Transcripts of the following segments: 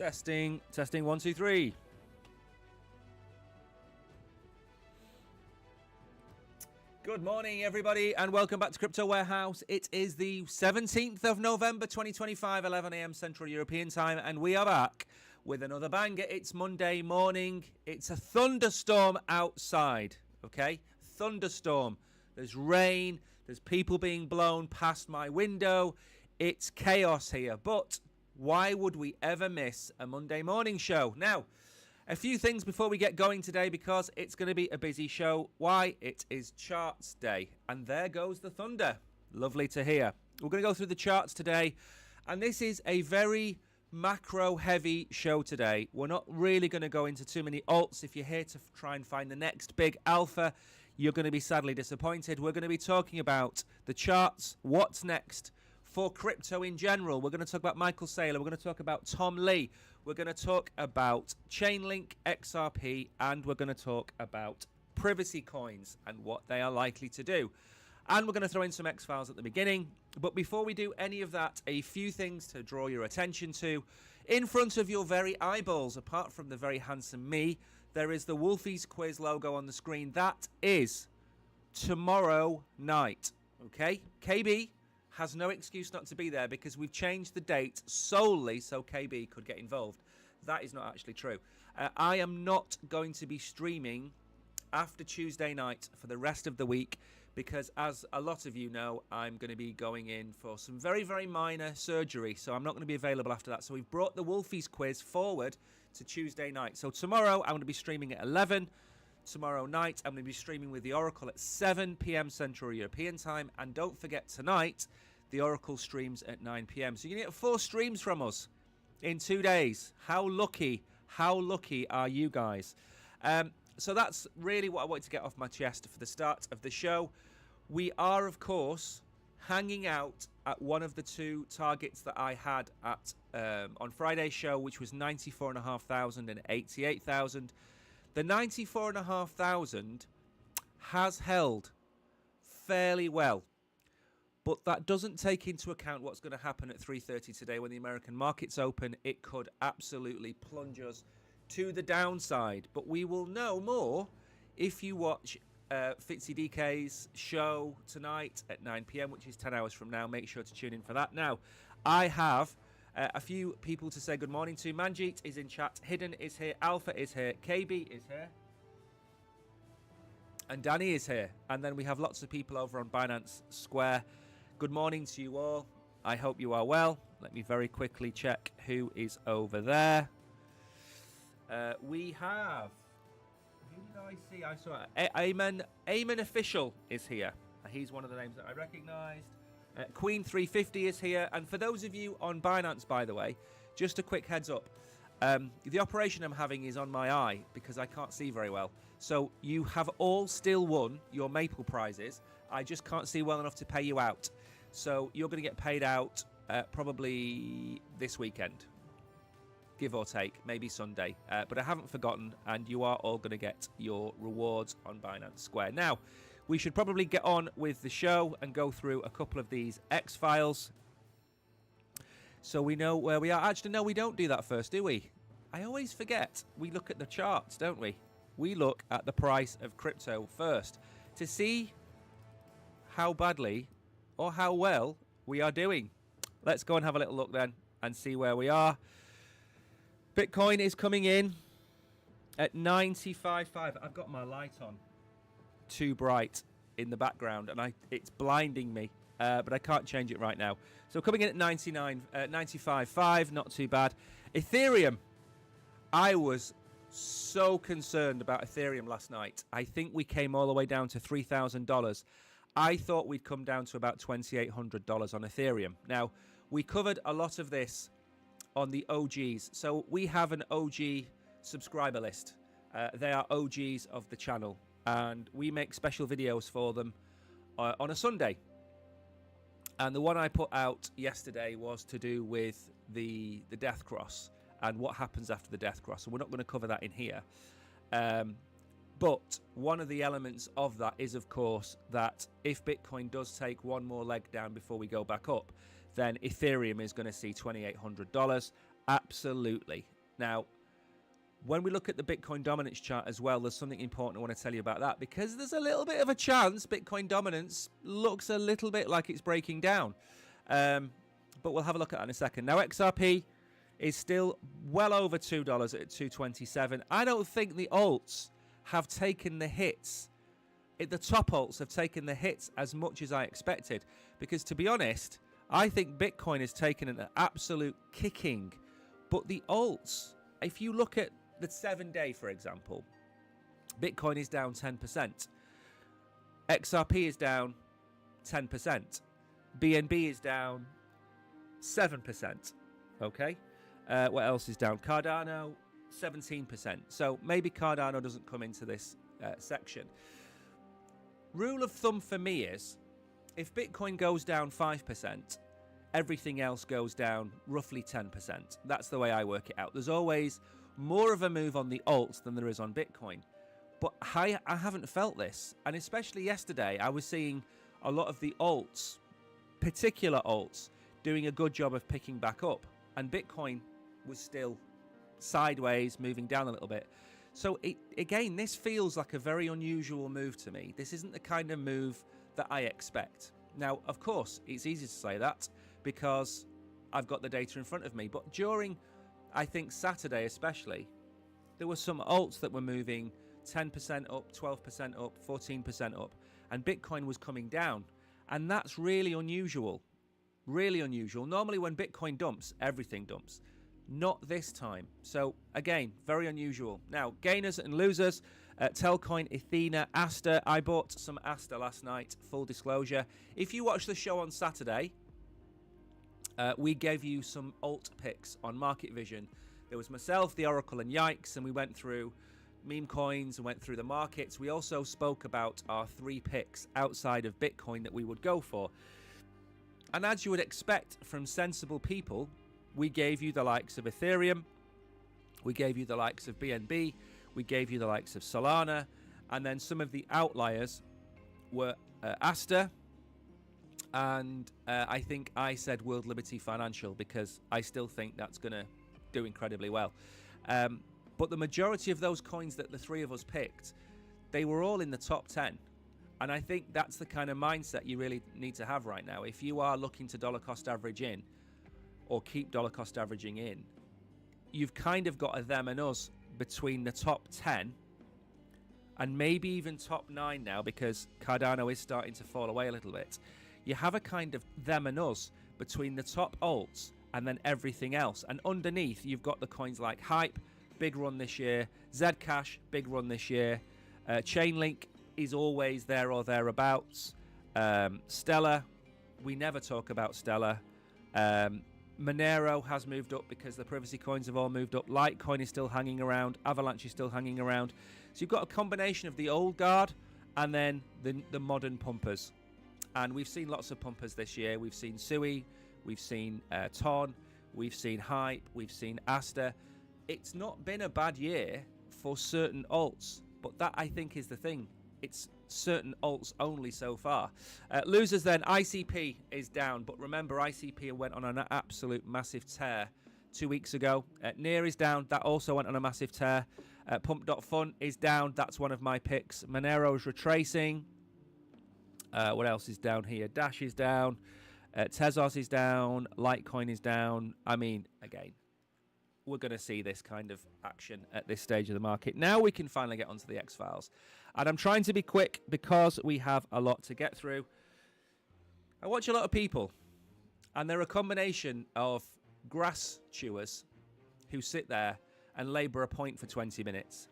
Testing, testing, 1, 2, 3. Good morning, everybody, and welcome back to Crypto Warehouse. It is the 17th of November, 2025, 11 a.m. Central European Time, and we are back with another banger. It's Monday morning. It's a thunderstorm outside, okay? Thunderstorm. There's rain. There's people being blown past my window. It's chaos here, but why would we ever miss a Monday morning show? Now, a few things before we get going today, because it's going to be a busy show. Why? It is charts day, and there goes the thunder. Lovely to hear. We're going to go through the charts today, and this is a very macro heavy show today. We're not really going to go into too many alts. If you're here to try and find the next big alpha, you're going to be sadly disappointed. We're going to be talking about the charts, what's next for crypto in general. We're going to talk about Michael Saylor. We're going to talk about Tom Lee. We're going to talk about Chainlink, XRP, and we're going to talk about privacy coins and what they are likely to do. And we're going to throw in some X-Files at the beginning. But before we do any of that, a few things to draw your attention to. In front of your very eyeballs, apart from the very handsome me, there is the Wolfies Quiz logo on the screen. That is tomorrow night. Okay? KB has no excuse not to be there because we've changed the date solely so KB could get involved. That is not actually true. I am not going to be streaming after Tuesday night for the rest of the week because, as a lot of you know, I'm going to be going in for some very, very minor surgery, so I'm not going to be available after that. So we've brought the Wolfies Quiz forward to Tuesday night. So tomorrow I'm going to be streaming at 11. Tomorrow night I'm going to be streaming with the Oracle at 7 p.m. Central European Time. And don't forget, tonight the Oracle streams at 9 p.m. So you're going to get 4 streams from us in 2 days. How lucky are you guys? So that's really what I wanted to get off my chest for the start of the show. We are, of course, hanging out at one of the 2 targets that I had at on Friday's show, which was 94,500 and 88,000. The 94,500 has held fairly well, but that doesn't take into account what's going to happen at 3:30 today when the American markets open. It could absolutely plunge us to the downside, but we will know more if you watch Fitzy DK's show tonight at 9 p.m, which is 10 hours from now. Make sure to tune in for that. Now, I have a few people to say good morning to. Manjeet is in chat. Hidden is here. Alpha is here. KB is here. And Danny is here. And then we have lots of people over on Binance Square. Good morning to you all. I hope you are well. Let me very quickly check who is over there. We have... Who did I see? I saw Ayman Official is here. He's one of the names that I recognized. Queen 350 is here. And for those of you on Binance, by the way, just a quick heads up. The operation I'm having is on my eye because I can't see very well. So you have all still won your Maple prizes. I just can't see well enough to pay you out. So you're going to get paid out probably this weekend, give or take, maybe Sunday. But I haven't forgotten, and you are all going to get your rewards on Binance Square. Now, we should probably get on with the show and go through a couple of these X-Files so we know where we are. Actually, no, we don't do that first, do we? I always forget. We look at the charts, don't we? We look at the price of crypto first to see how badly or how well we are doing. Let's go and have a little look then and see where we are. Bitcoin is coming in at 95.5. I've got my light on too bright in the background and it's blinding me, but I can't change it right now. So coming in at 95.5, not too bad. Ethereum, I was so concerned about Ethereum last night. I think we came all the way down to $3,000. I thought we'd come down to about $2,800 on Ethereum. Now, we covered a lot of this on the OGs. So we have an OG subscriber list. They are OGs of the channel, and we make special videos for them on a Sunday. And the one I put out yesterday was to do with the death cross and what happens after the death cross. And we're not going to cover that in here. But one of the elements of that is, of course, that if Bitcoin does take one more leg down before we go back up, then Ethereum is going to see $2,800. Absolutely. Now, when we look at the Bitcoin dominance chart as well, there's something important I want to tell you about that, because there's a little bit of a chance Bitcoin dominance looks a little bit like it's breaking down. But we'll have a look at that in a second. Now, XRP is still well over $2 at $2.27. I don't think the alts have taken the hits. The top alts have taken the hits as much as I expected, because to be honest, I think Bitcoin has taken an absolute kicking. But the alts, if you look at the 7-day, for example, Bitcoin is down 10%. XRP is down 10%. BNB is down 7%. Okay? What else is down? Cardano, 17%. So maybe Cardano doesn't come into this section. Rule of thumb for me is, if Bitcoin goes down 5%, everything else goes down roughly 10%. That's the way I work it out. There's always more of a move on the alts than there is on Bitcoin. But I haven't felt this. And especially yesterday, I was seeing a lot of the alts, particular alts, doing a good job of picking back up. And Bitcoin was still sideways, moving down a little bit. So again, this feels like a very unusual move to me. This isn't the kind of move that I expect. Now, of course, it's easy to say that because I've got the data in front of me. But during, I think, Saturday especially, there were some alts that were moving 10% up, 12% up, 14% up, and Bitcoin was coming down. And that's really unusual. Really unusual. Normally when Bitcoin dumps, everything dumps. Not this time. So again, very unusual. Now, gainers and losers, Telcoin, Athena, Asta. I bought some Asta last night, full disclosure. If you watched the show on Saturday, we gave you some alt picks on Market Vision. There was myself, the Oracle, and Yikes, and we went through meme coins and went through the markets. We also spoke about our 3 picks outside of Bitcoin that we would go for. And as you would expect from sensible people, we gave you the likes of Ethereum, we gave you the likes of BNB, we gave you the likes of Solana, and then some of the outliers were Asta, and I think I said World Liberty Financial, because I still think that's going to do incredibly well. But the majority of those coins that the 3 of us picked, they were all in the top 10. And I think that's the kind of mindset you really need to have right now. If you are looking to dollar cost average in, or keep dollar cost averaging in, you've kind of got a them and us between the top 10 and maybe even top 9 now, because Cardano is starting to fall away a little bit. You have a kind of them and us between the top alts and then everything else. And underneath, you've got the coins like Hype, big run this year. Zcash, big run this year. Chainlink is always there or thereabouts. Stellar, we never talk about Stellar. Monero has moved up because the privacy coins have all moved up. Litecoin is still hanging around. Avalanche is still hanging around. So you've got a combination of the old guard and then the modern pumpers. And we've seen lots of pumpers this year. We've seen Sui, we've seen Ton, we've seen Hype, we've seen Asta. It's not been a bad year for certain alts, but that, I think, is the thing. It's certain alts only so far. Losers then, ICP is down, but remember, ICP went on an absolute massive tear 2 weeks ago. Near is down, that also went on a massive tear. Pump.fun is down, that's one of my picks. Monero is retracing. What else is down here? Dash is down. Tezos is down. Litecoin is down. I mean, again, we're going to see this kind of action at this stage of the market. Now we can finally get onto the X-Files. And I'm trying to be quick because we have a lot to get through. I watch a lot of people, and they're a combination of grass chewers who sit there and labour a point for 20 minutes,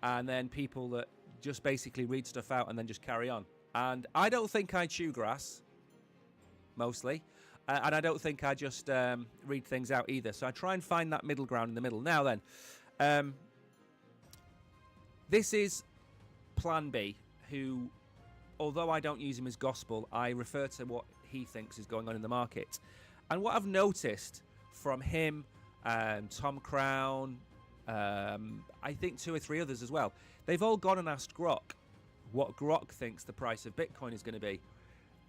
and then people that just basically read stuff out and then just carry on. And I don't think I chew grass, mostly. And I don't think I just read things out either. So I try and find that middle ground in the middle. Now then, this is Plan B, who, although I don't use him as gospel, I refer to what he thinks is going on in the market. And what I've noticed from him and Tom Crown, I think 2 or 3 others as well, they've all gone and asked Grok what Grok thinks the price of Bitcoin is going to be.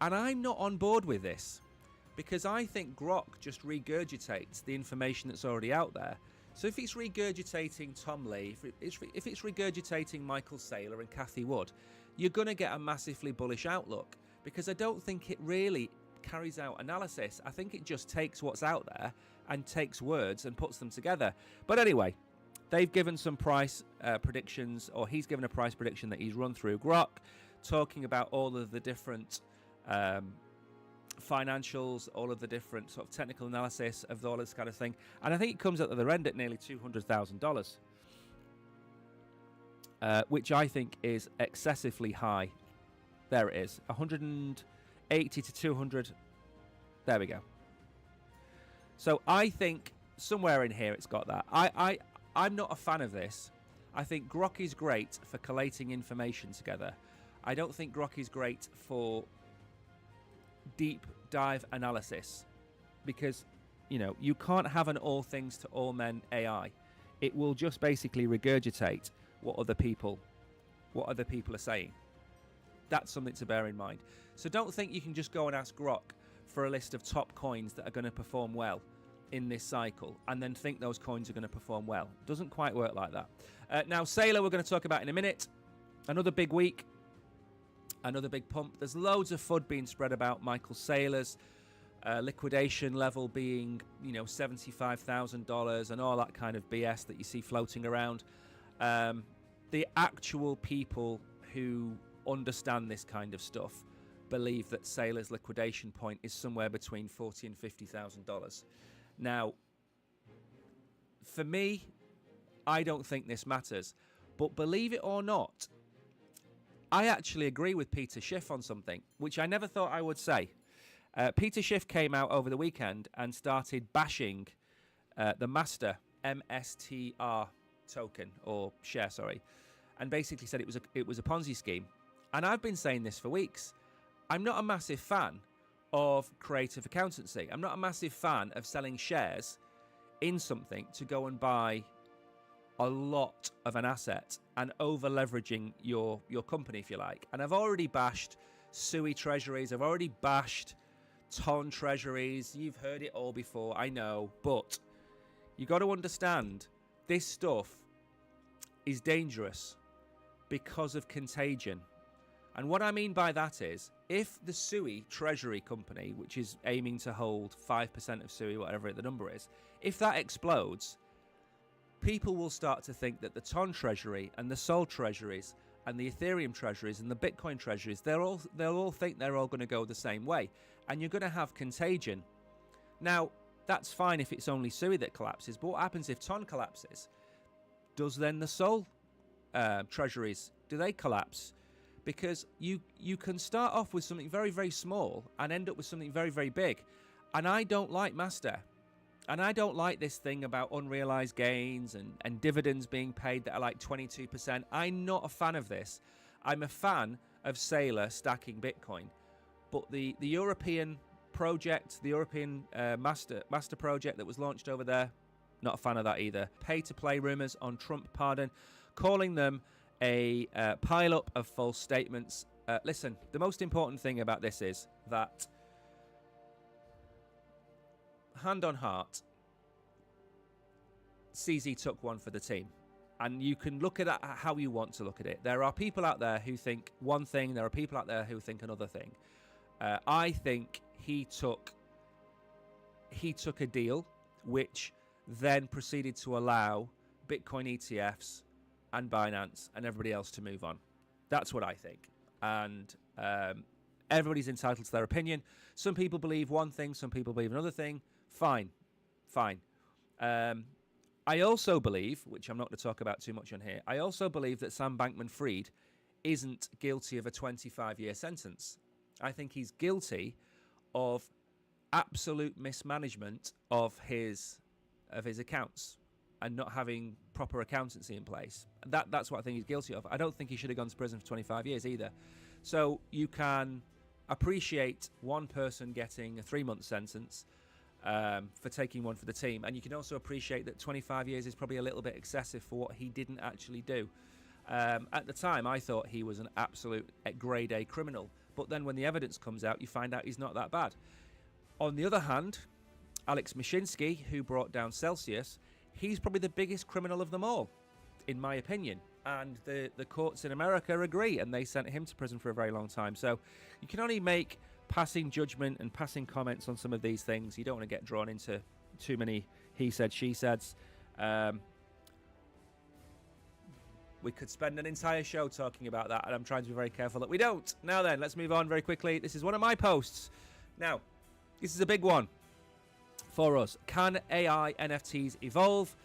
And I'm not on board with this. because I think Grok just regurgitates the information that's already out there. So if it's regurgitating Tom Lee, if it's regurgitating Michael Saylor and Cathie Wood, you're going to get a massively bullish outlook, because I don't think it really carries out analysis. I think it just takes what's out there and takes words and puts them together. But anyway, they've given some price predictions, or he's given a price prediction that he's run through Grok, talking about all of the different financials, all of the different sort of technical analysis of all this kind of thing. And I think it comes at the other end at nearly $200,000, which I think is excessively high. There it is, 180 to 200. There we go. So I think somewhere in here it's got that. I'm not a fan of this. I think Grok is great for collating information together. I don't think Grok is great for deep dive analysis, because you can't have an all things to all men AI. It will just basically regurgitate what other people are saying. That's something to bear in mind. So don't think you can just go and ask Grok for a list of top coins that are going to perform well in this cycle and then think those coins are going to perform well. Doesn't quite work like that. Now, Saylor, we're going to talk about in a minute. Another big week, another big pump. There's loads of FUD being spread about Michael Saylor's liquidation level being, $75,000 and all that kind of BS that you see floating around. The actual people who understand this kind of stuff believe that Saylor's liquidation point is somewhere between $40,000 and $50,000. Now, for me, I don't think this matters, but believe it or not, I actually agree with Peter Schiff on something, which I never thought I would say. Peter Schiff came out over the weekend and started bashing the Master MSTR token, or share, sorry, and basically said it was a Ponzi scheme. And I've been saying this for weeks. I'm not a massive fan of creative accountancy. I'm not a massive fan of selling shares in something to go and buy a lot of an asset and over leveraging your company, if you like. And I've already bashed SUI treasuries. I've already bashed TON treasuries. You've heard it all before, I know. But you got to understand, this stuff is dangerous because of contagion. And what I mean by that is, if the SUI treasury company, which is aiming to hold 5% of SUI, whatever the number is, if that explodes, people will start to think that the TON treasury and the Sol treasuries and the Ethereum treasuries and the Bitcoin treasuries, they'll all think they're all going to go the same way. And you're going to have contagion. Now, that's fine if it's only SUI that collapses, but what happens if TON collapses? Does then the Sol treasuries, do they collapse? Because you can start off with something very, very small and end up with something very, very big. And I don't like Master. And I don't like this thing about unrealized gains and dividends being paid that are like 22%. I'm not a fan of this. I'm a fan of Saylor stacking Bitcoin. But the European project, the European Master project that was launched over there, not a fan of that either. Pay-to-play rumors on Trump pardon, calling them a pile-up of false statements. Listen, the most important thing about this is that, hand on heart, CZ took one for the team. And you can look at it how you want to look at it. There are people out there who think one thing. There are people out there who think another thing. I think he took a deal which then proceeded to allow Bitcoin ETFs and Binance and everybody else to move on. That's what I think. And everybody's entitled to their opinion. Some people believe one thing, some people believe another thing. Fine. I also believe, which I'm not going to talk about too much on here, I also believe that Sam Bankman-Fried isn't guilty of a 25-year sentence. I think he's guilty of absolute mismanagement of his accounts and not having proper accountancy in place. That's what I think he's guilty of. I don't think he should have gone to prison for 25 years either. So you can appreciate one person getting a 3-month sentence for taking one for the team, and you can also appreciate that 25 years is probably a little bit excessive for what he didn't actually do. At the time, I thought he was an absolute grade A criminal, but then when the evidence comes out, you find out he's not that bad. On the other hand, Alex Mashinsky, who brought down Celsius, he's probably the biggest criminal of them all, in my opinion. And the courts in America agree, and they sent him to prison for a very long time. So you can only make passing judgment and passing comments on some of these things. You don't want to get drawn into too many he said, she saids. We could spend an entire show talking about that, and I'm trying to be very careful that we don't. Now then, let's move on very quickly. This is one of my posts. Now, this is a big one for us. Can AI NFTs evolve?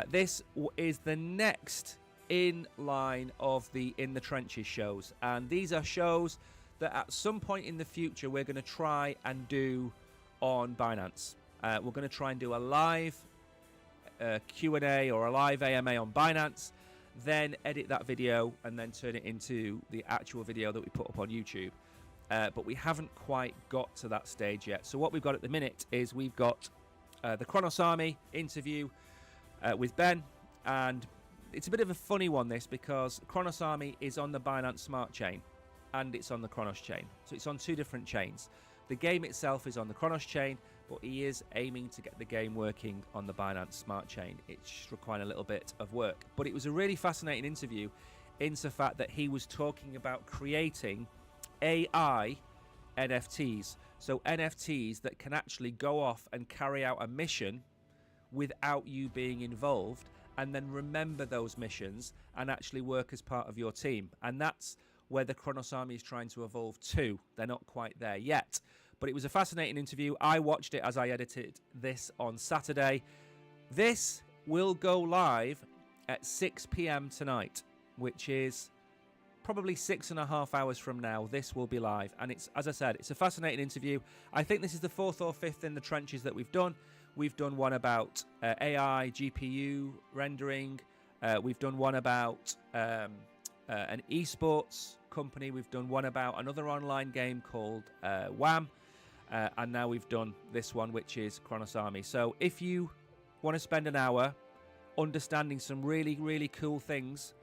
This is the next in line of the In the Trenches shows. And these are shows that at some point in the future we're going to try and do on Binance. We're going to try and do a live Q&A or a live AMA on Binance, then edit that video and then turn it into the actual video that we put up on YouTube. But we haven't quite got to that stage yet. So what we've got at the minute is we've got the Chronos Army interview with Ben, and it's a bit of a funny one, this, because Chronos Army is on the Binance Smart Chain and it's on the Chronos chain. So it's on two different chains. The game itself is on the Chronos chain, but he is aiming to get the game working on the Binance Smart Chain. It's requiring a little bit of work. But it was a really fascinating interview in the fact that he was talking about creating AI NFTs. So NFTs that can actually go off and carry out a mission without you being involved, and then remember those missions and actually work as part of your team. And that's where the Chronos Army is trying to evolve to. They're not quite there yet. But it was a fascinating interview. I watched it as I edited this on Saturday. This will go live at 6 p.m. tonight, which is probably 6.5 hours from now. This will be live. And it's, as I said, it's a fascinating interview. I think this is the fourth or fifth in the trenches that we've done. We've done one about AI, GPU rendering. We've done one about an esports company. We've done one about another online game called WAM. And now we've done this one, which is Chronos Army. So if you want to spend an hour understanding some really, really cool things,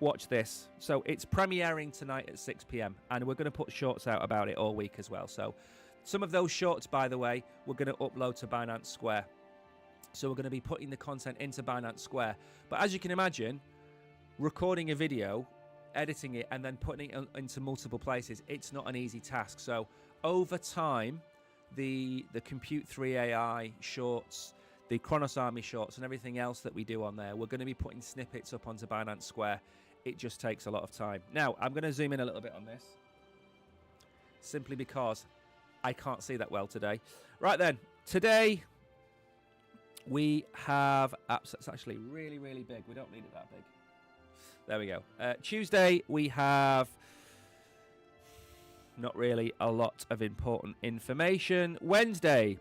watch this. So it's premiering tonight at 6 p.m. and we're going to put shorts out about it all week as well. So some of those shorts, by the way, we're going to upload to Binance Square. So we're going to be putting the content into Binance Square. But as you can imagine, recording a video, editing it, and then putting it into multiple places, it's not an easy task. So over time, the Compute 3 AI shorts, the Chronos Army shorts, and everything else that we do on there, we're going to be putting snippets up onto Binance Square. It just takes a lot of time. Now, I'm going to zoom in a little bit on this, simply because I can't see that well today. Right then, today we have apps. It's actually really, really big. We don't need it that big. There we go. Tuesday, we have not really a lot of important information. Wednesday,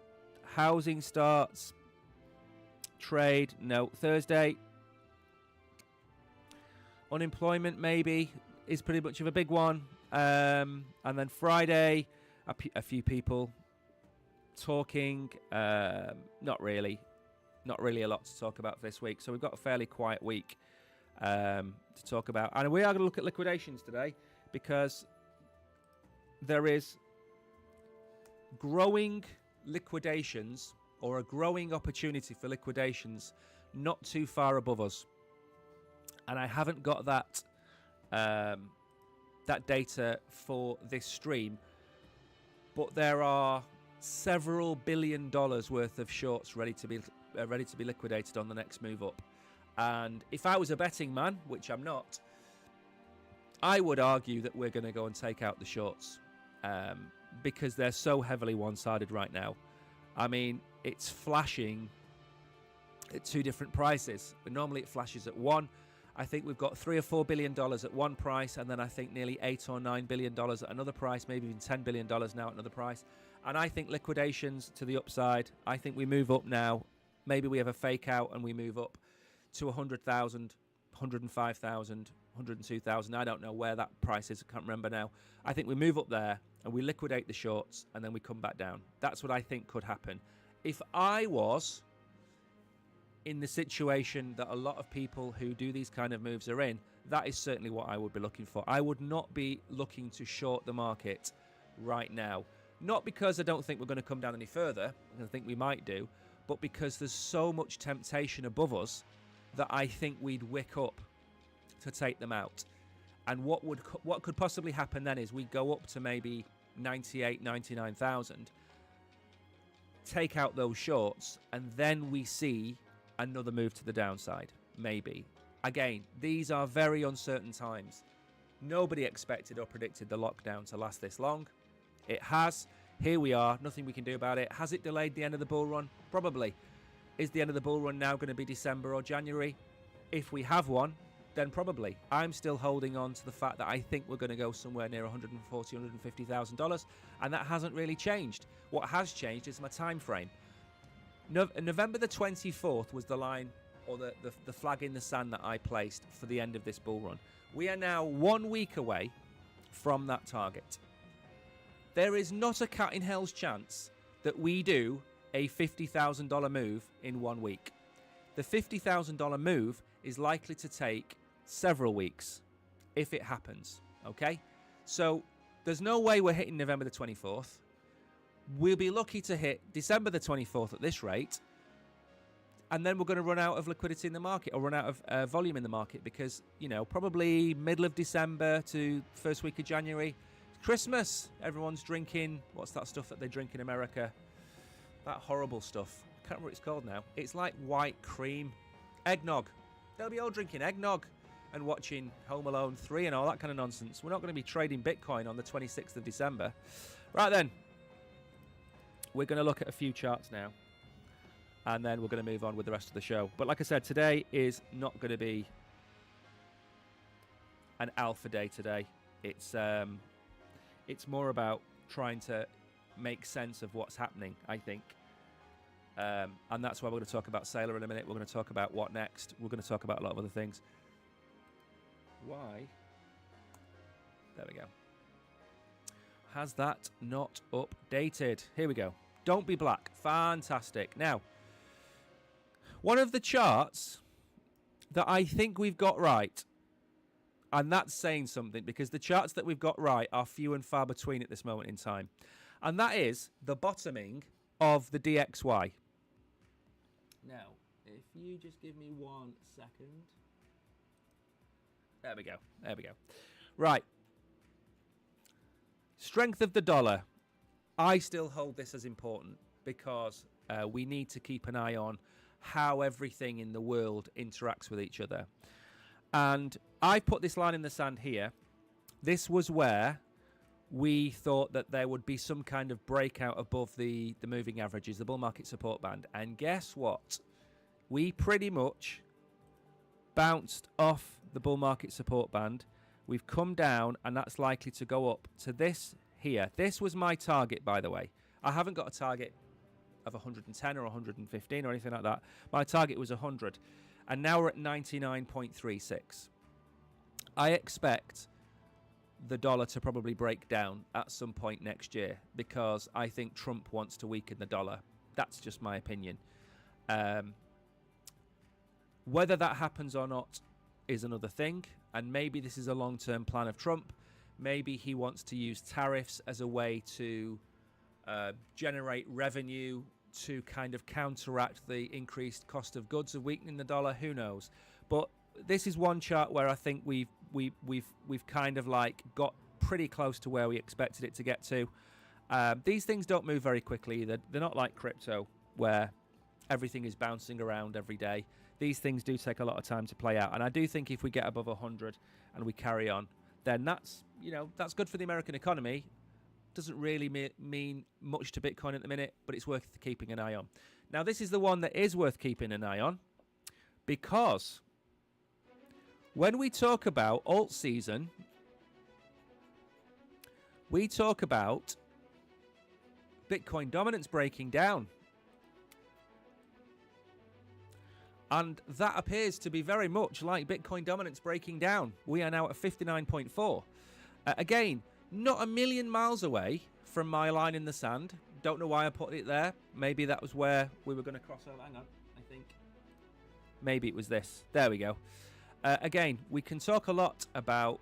housing starts. Trade, no. Thursday, unemployment maybe is pretty much of a big one. And then Friday, a few people talking. Not really a lot to talk about for this week. So we've got a fairly quiet week to talk about. And we are going to look at liquidations today because there is growing liquidations, or a growing opportunity for liquidations, not too far above us. And I haven't got that that data for this stream, but there are several $1 billion worth of shorts ready to be liquidated on the next move up. And if I was a betting man, which I'm not, I would argue that we're going to go and take out the shorts because they're so heavily one-sided right now. I mean, it's flashing at two different prices. But normally it flashes at one. I think we've got $3 or $4 billion at one price, and then I think nearly $8 or $9 billion at another price, maybe even $10 billion now at another price. And I think liquidations to the upside. I think we move up now. Maybe we have a fake out and we move up to 100,000, 105,000, 102,000. I don't know where that price is. I can't remember now. I think we move up there and we liquidate the shorts and then we come back down. That's what I think could happen. If I was in the situation that a lot of people who do these kind of moves are in, that is certainly what I would be looking for. I would not be looking to short the market right now. Not because I don't think we're going to come down any further, I think we might do, but because there's so much temptation above us that I think we'd wick up to take them out. And what could possibly happen then is we go up to maybe 98, 99,000, take out those shorts, and then we see another move to the downside, maybe. Again, these are very uncertain times. Nobody expected or predicted the lockdown to last this long. It has. Here we are. Nothing we can do about it. Has it delayed the end of the bull run? Probably. Is the end of the bull run now going to be December or January? If we have one, then probably. I'm still holding on to the fact that I think we're going to go somewhere near $140,000, $150,000, and that hasn't really changed. What has changed is my time frame. November the 24th was the line, or the flag in the sand that I placed for the end of this bull run. We are now 1 week away from that target. There is not a cat in hell's chance that we do a $50,000 move in 1 week. The $50,000 move is likely to take several weeks if it happens, okay? So there's no way we're hitting November the 24th. We'll be lucky to hit December the 24th at this rate, and then we're going to run out of liquidity in the market, or run out of volume in the market, because, you know, probably middle of December to first week of January, Christmas, everyone's drinking, what's that stuff that they drink in America? That horrible stuff. I can't remember what it's called now. It's like white cream. Eggnog. They'll be all drinking eggnog and watching Home Alone 3 and all that kind of nonsense. We're not going to be trading Bitcoin on the 26th of December. Right then. We're going to look at a few charts now, and then we're going to move on with the rest of the show. But like I said, today is not going to be an alpha day today. It's more about trying to make sense of what's happening, I think. And that's why we're going to talk about Saylor in a minute. We're going to talk about what next. We're going to talk about a lot of other things. Why? There we go. Has that not updated? Here we go. Don't be black. Fantastic. Now, one of the charts that I think we've got right, and that's saying something, because the charts that we've got right are few and far between at this moment in time, and that is the bottoming of the DXY. Now, if you just give me 1 second. There we go. There we go. Right. Strength of the dollar. I still hold this as important, because we need to keep an eye on how everything in the world interacts with each other. And I put this line in the sand here. This was where we thought that there would be some kind of breakout above the moving averages, the bull market support band. And guess what? We pretty much bounced off the bull market support band. We've come down, and that's likely to go up to this here. This was my target, by the way. I haven't got a target of 110 or 115 or anything like that. My target was 100. And now we're at 99.36. I expect the dollar to probably break down at some point next year, because I think Trump wants to weaken the dollar. That's just my opinion. Whether that happens or not is another thing, and maybe this is a long-term plan of Trump. Maybe he wants to use tariffs as a way to generate revenue to kind of counteract the increased cost of goods of weakening the dollar. Who knows? But this is one chart where I think we've kind of like got pretty close to where we expected it to get to. These things don't move very quickly either. They're not like crypto, where everything is bouncing around every day. These things do take a lot of time to play out, and I do think if we get above 100 and we carry on, then that's good for the American economy. Doesn't really mean much to Bitcoin at the minute, but it's worth keeping an eye on. Now, this is the one that is worth keeping an eye on, because when we talk about alt season, we talk about Bitcoin dominance breaking down. And that appears to be very much like Bitcoin dominance breaking down. We are now at 59.4. Again, not a million miles away from my line in the sand. Don't know why I put it there. Maybe that was where we were going to cross over. Hang on, I think. Maybe it was this. There we go. Again, we can talk a lot about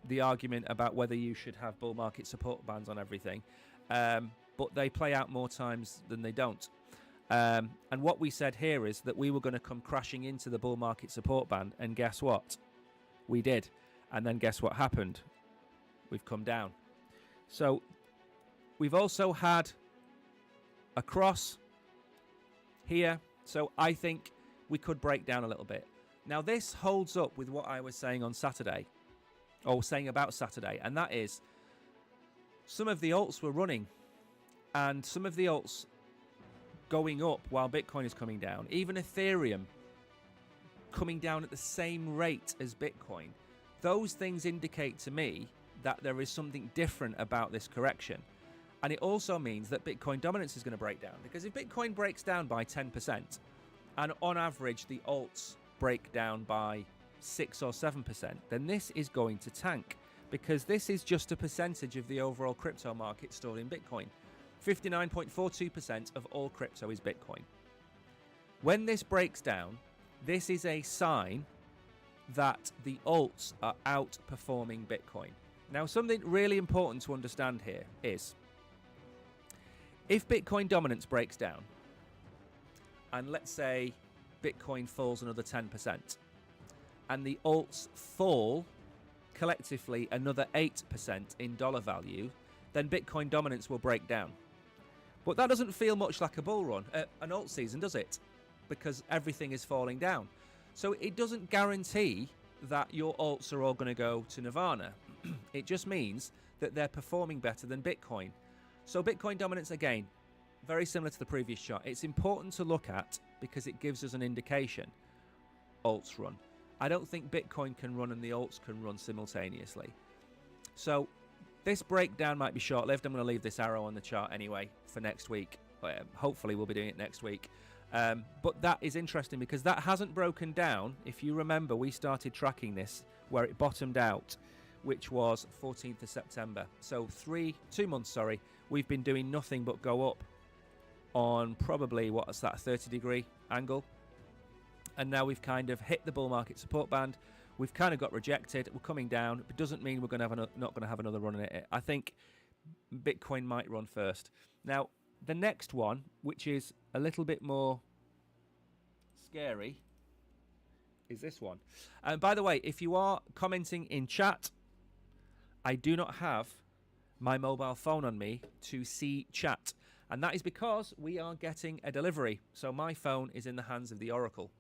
the argument about whether you should have bull market support bands on everything. but they play out more times than they don't. And what we said here is that we were going to come crashing into the bull market support band, and guess what? We did. And then guess what happened? We've come down. So we've also had a cross here. So I think we could break down a little bit. Now this holds up with what I was saying on Saturday, or saying about Saturday, and that is some of the alts were running, and some of the alts going up while Bitcoin is coming down. Even Ethereum coming down at the same rate as Bitcoin. Those things indicate to me that there is something different about this correction. And it also means that Bitcoin dominance is going to break down. Because if Bitcoin breaks down by 10%, and on average the alts break down by 6 or 7%, then this is going to tank. Because this is just a percentage of the overall crypto market stored in Bitcoin. 59.42% of all crypto is Bitcoin. When this breaks down, this is a sign that the alts are outperforming Bitcoin. Now, something really important to understand here is if Bitcoin dominance breaks down, and let's say Bitcoin falls another 10%, and the alts fall collectively another 8% in dollar value, then Bitcoin dominance will break down. But that doesn't feel much like a bull run, an alt season, does it? Because everything is falling down. So it doesn't guarantee that your alts are all going to go to nirvana. It just means that they're performing better than Bitcoin. So Bitcoin dominance, again, very similar to the previous chart. It's important to look at because it gives us an indication. Alts run. I don't think Bitcoin can run and the alts can run simultaneously. So this breakdown might be short-lived. I'm going to leave this arrow on the chart anyway for next week. Hopefully we'll be doing it next week. But that is interesting because that hasn't broken down. If you remember, we started tracking this where it bottomed out, which was 14th of September. So 2 months, we've been doing nothing but go up on probably, what's that, 30-degree angle. And now we've kind of hit the bull market support band. We've kind of got rejected. We're coming down. It doesn't mean we're going to have not going to have another run in it. I think Bitcoin might run first. Now, the next one, which is a little bit more scary, is this one. And by the way, if you are commenting in chat, I do not have my mobile phone on me to see chat. And that is because we are getting a delivery. So my phone is in the hands of the Oracle.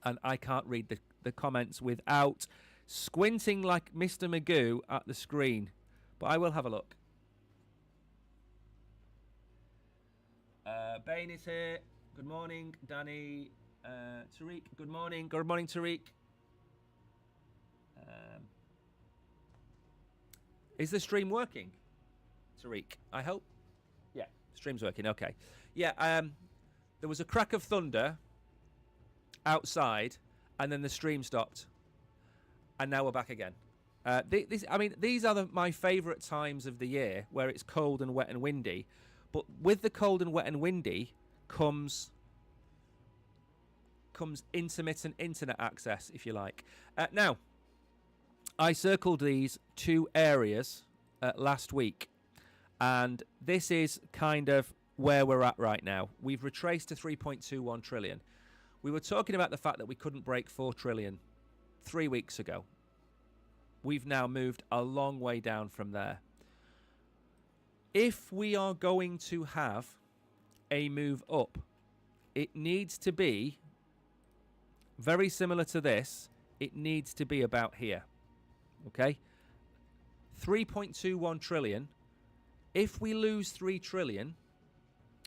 And I can't read the comments without squinting like Mr. Magoo at the screen. But I will have a look. Bain is here. Good morning, Danny. Tariq, good morning. Good morning, Tariq. Is the stream working, Tariq? I hope. Yeah, stream's working. Okay. Yeah. There was a crack of thunder outside, and then the stream stopped, and now we're back again. These are my favourite times of the year where it's cold and wet and windy. But with the cold and wet and windy comes intermittent internet access, if you like. Now, I circled these 2 areas last week, and this is kind of where we're at right now. We've retraced to 3.21 trillion. We were talking about the fact that we couldn't break 4 trillion 3 weeks ago. We've now moved a long way down from there. If we are going to have a move up, it needs to be very similar to this. It needs to be about here. Okay? 3.21 trillion. If we lose 3 trillion,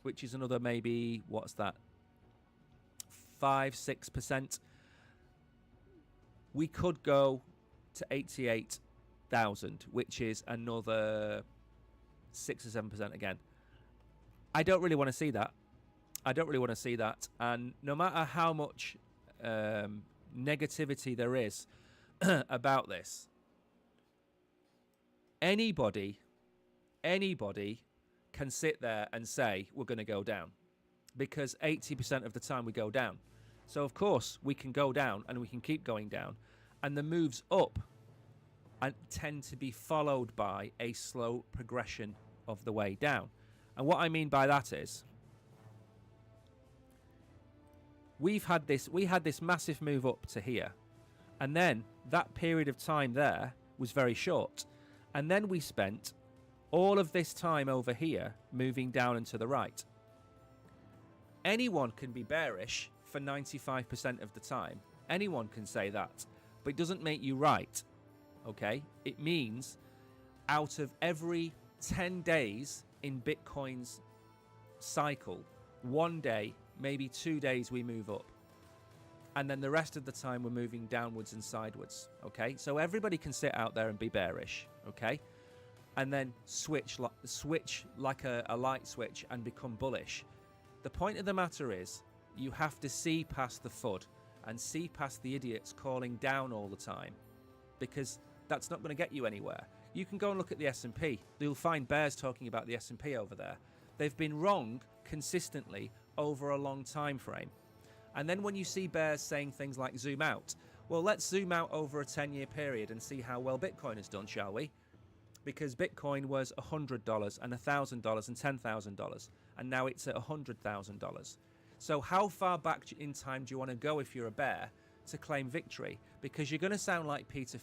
which is another maybe, what's that? 5-6%, we could go to 88,000, which is another 6 or 7% again. I don't really want to see that. And no matter how much negativity there is about this, anybody can sit there and say we're going to go down, because 80% of the time we go down. So of course we can go down and we can keep going down, and the moves up and tend to be followed by a slow progression of the way down. And what I mean by that is we had this massive move up to here, and then that period of time there was very short, and then we spent all of this time over here moving down and to the right. Anyone can be bearish for 95% of the time. Anyone can say that, but it doesn't make you right. Okay, it means out of every 10 days in Bitcoin's cycle, 1 day, maybe 2 days we move up, and then the rest of the time we're moving downwards and sideways. Okay, so everybody can sit out there and be bearish. Okay, and then switch like a light switch and become bullish. The point of the matter is you have to see past the FUD and see past the idiots calling down all the time, because that's not going to get you anywhere. You can go and look at the S&P. You'll find bears talking about the S&P over there. They've been wrong consistently over a long time frame. And then when you see bears saying things like zoom out, well, let's zoom out over a 10-year period and see how well Bitcoin has done, shall we? Because Bitcoin was $100 and $1,000 and $10,000, and now it's at $100,000. So how far back in time do you want to go if you're a bear to claim victory? Because you're going to sound like Peter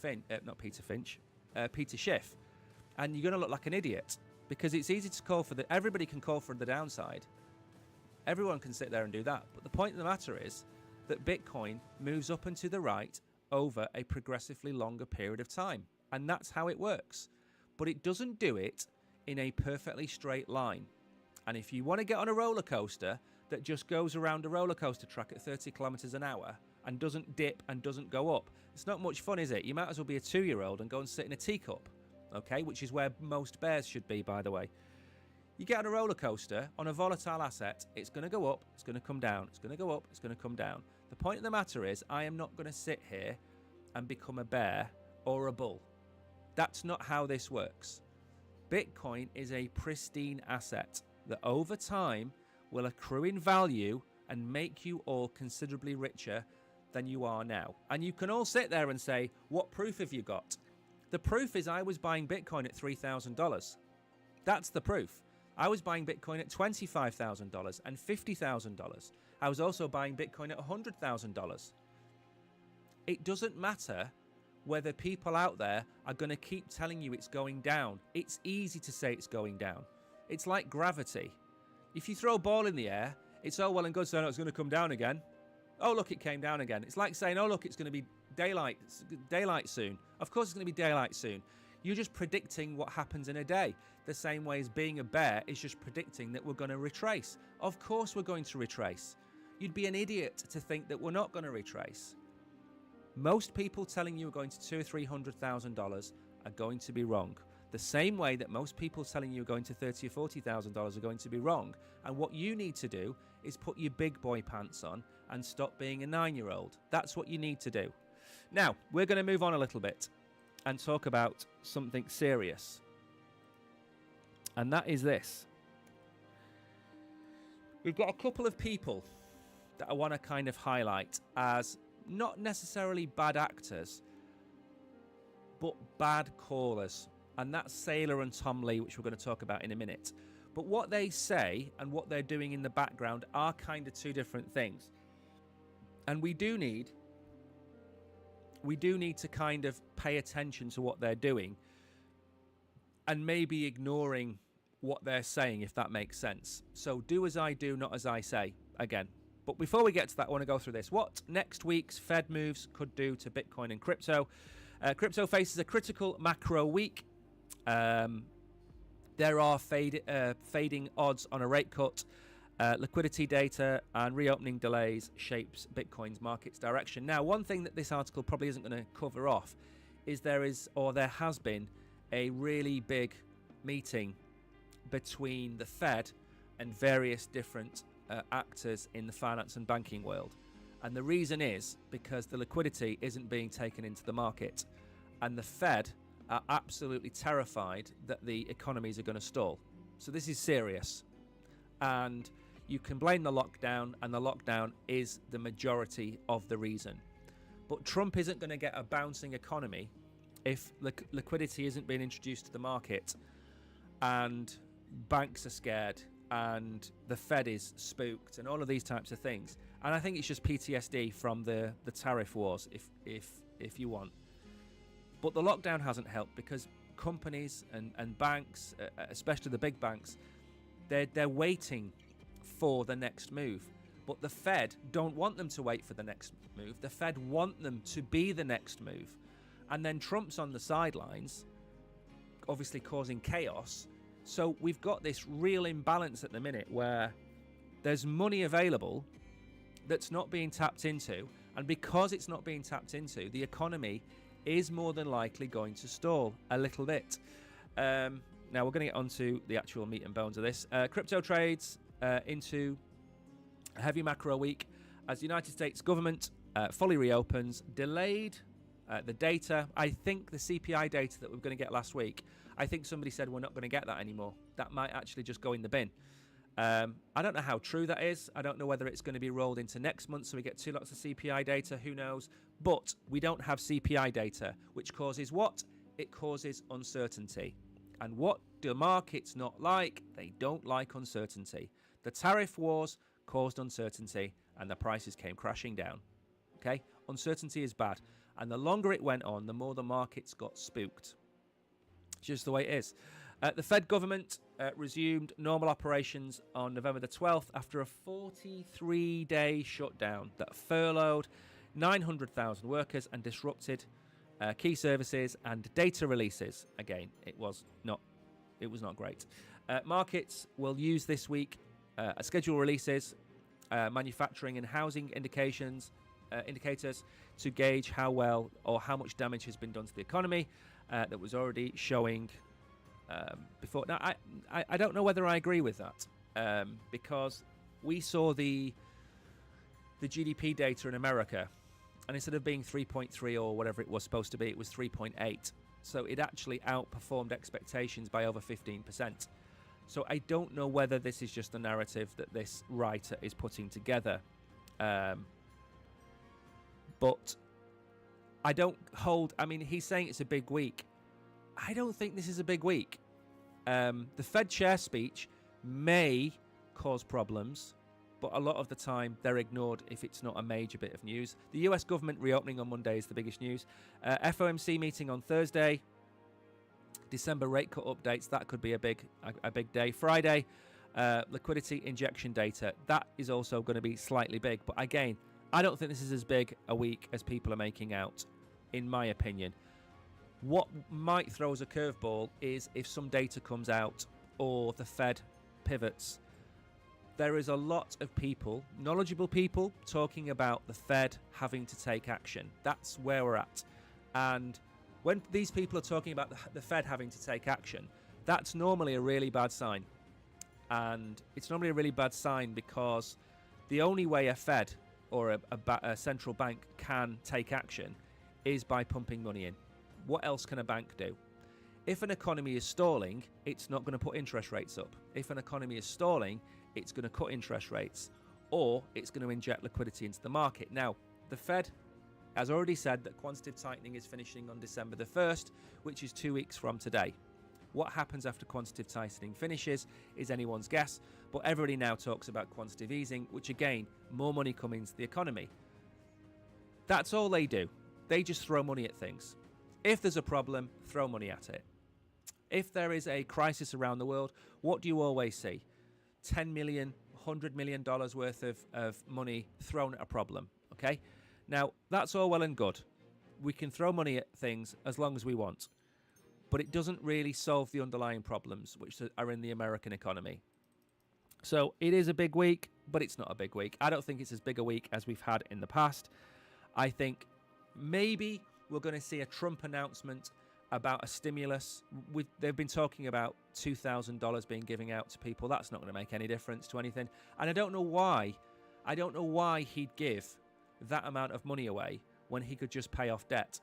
Schiff, and you're going to look like an idiot, because it's easy to call for everybody can call for the downside. Everyone can sit there and do that. But the point of the matter is that Bitcoin moves up and to the right over a progressively longer period of time. And that's how it works. But it doesn't do it in a perfectly straight line. And if you want to get on a roller coaster that just goes around a roller coaster track at 30 kilometers an hour and doesn't dip and doesn't go up, it's not much fun, is it? You might as well be a 2-year-old and go and sit in a teacup, okay? Which is where most bears should be, by the way. You get on a roller coaster on a volatile asset, it's going to go up, it's going to come down, it's going to go up, it's going to come down. The point of the matter is, I am not going to sit here and become a bear or a bull. That's not how this works. Bitcoin is a pristine asset that over time will accrue in value and make you all considerably richer than you are now. And you can all sit there and say, what proof have you got? The proof is I was buying Bitcoin at $3,000. That's the proof. I was buying Bitcoin at $25,000 and $50,000. I was also buying Bitcoin at $100,000. It doesn't matter whether people out there are going to keep telling you it's going down. It's easy to say it's going down. It's like gravity. If you throw a ball in the air, it's all well and good saying, oh, it's going to come down again. Oh, look, it came down again. It's like saying, oh, look, it's going to be daylight soon. Of course it's going to be daylight soon. You're just predicting what happens in a day. The same way as being a bear is just predicting that we're going to retrace. Of course we're going to retrace. You'd be an idiot to think that we're not going to retrace. Most people telling you are going to $200,000 or $300,000 are going to be wrong. The same way that most people telling you are going to $30,000 or $40,000 are going to be wrong. And what you need to do is put your big boy pants on and stop being a 9-year-old. That's what you need to do. Now, we're going to move on a little bit and talk about something serious. And that is this. We've got a couple of people that I want to kind of highlight as not necessarily bad actors, but bad callers. And that's Saylor and Tom Lee, which we're going to talk about in a minute. But what they say and what they're doing in the background are kind of two different things. And we do need to kind of pay attention to what they're doing and maybe ignoring what they're saying, if that makes sense. So do as I do, not as I say, again. But before we get to that, I want to go through this. What next week's Fed moves could do to Bitcoin and crypto. Crypto faces a critical macro week. There are fading odds on a rate cut. Liquidity data and reopening delays shapes Bitcoin's market's direction. Now, one thing that this article probably isn't going to cover off is there has been a really big meeting between the Fed and various different actors in the finance and banking world. And the reason is because the liquidity isn't being taken into the market. And the Fed are absolutely terrified that the economies are going to stall. So this is serious. And you can blame the lockdown, and the lockdown is the majority of the reason. But Trump isn't going to get a bouncing economy if liquidity isn't being introduced to the market and banks are scared and the Fed is spooked and all of these types of things. And I think it's just PTSD from the tariff wars, if you want. But the lockdown hasn't helped because companies and banks, especially the big banks, they're waiting for the next move. But the Fed don't want them to wait for the next move. The Fed want them to be the next move. And then Trump's on the sidelines, obviously causing chaos. So we've got this real imbalance at the minute where there's money available that's not being tapped into. And because it's not being tapped into, the economy is more than likely going to stall a little bit. Now we're going to get onto the actual meat and bones of this. Crypto trades into a heavy macro week as the United States government fully reopens, delayed the data. I think the CPI data that we were going to get last week, I think somebody said we're not going to get that anymore. That might actually just go in the bin. I don't know how true that is. I don't know whether it's going to be rolled into next month so we get 2 lots of CPI data. Who knows? But we don't have CPI data, which causes what? It causes uncertainty. And what do markets not like? They don't like uncertainty. The tariff wars caused uncertainty and the prices came crashing down. Okay? Uncertainty is bad. And the longer it went on, the more the markets got spooked. Just the way it is. The Fed government resumed normal operations on November the 12th after a 43-day shutdown that furloughed 900,000 workers and disrupted key services and data releases. Again, it was not great. Markets will use this week schedule releases, manufacturing and housing indicators to gauge how well or how much damage has been done to the economy that was already showing before. Now, I don't know whether I agree with that because we saw the GDP data in America, and instead of being 3.3 or whatever it was supposed to be, it was 3.8. So it actually outperformed expectations by over 15%. So I don't know whether this is just the narrative that this writer is putting together. But I don't hold... I mean, he's saying it's a big week. I don't think this is a big week. The Fed chair speech may cause problems, but a lot of the time they're ignored if it's not a major bit of news. The US government reopening on Monday is the biggest news. FOMC meeting on Thursday. December rate cut updates, that could be a big day. Friday, liquidity injection data, that is also going to be slightly big. But again, I don't think this is as big a week as people are making out, in my opinion. What might throw us a curveball is if some data comes out or the Fed pivots. There is a lot of people, knowledgeable people, talking about the Fed having to take action. That's where we're at. And when these people are talking about the Fed having to take action, that's normally a really bad sign. And it's normally a really bad sign because the only way a Fed or a central bank can take action is by pumping money in. What else can a bank do? If an economy is stalling, it's not going to put interest rates up. If an economy is stalling, it's going to cut interest rates, or it's going to inject liquidity into the market. Now, the Fed has already said that quantitative tightening is finishing on December the 1st, which is 2 weeks from today. What happens after quantitative tightening finishes is anyone's guess, but everybody now talks about quantitative easing, which again, more money coming into the economy. That's all they do. They just throw money at things. If there's a problem, throw money at it. If there is a crisis around the world, what do you always see? $10 million, $100 million worth of money thrown at a problem, okay? Now, that's all well and good. We can throw money at things as long as we want. But it doesn't really solve the underlying problems which are in the American economy. So it is a big week, but it's not a big week. I don't think it's as big a week as we've had in the past. I think maybe we're going to see a Trump announcement about a stimulus. They've been talking about $2,000 being given out to people. That's not going to make any difference to anything. And I don't know why. I don't know why he'd give that amount of money away when he could just pay off debt.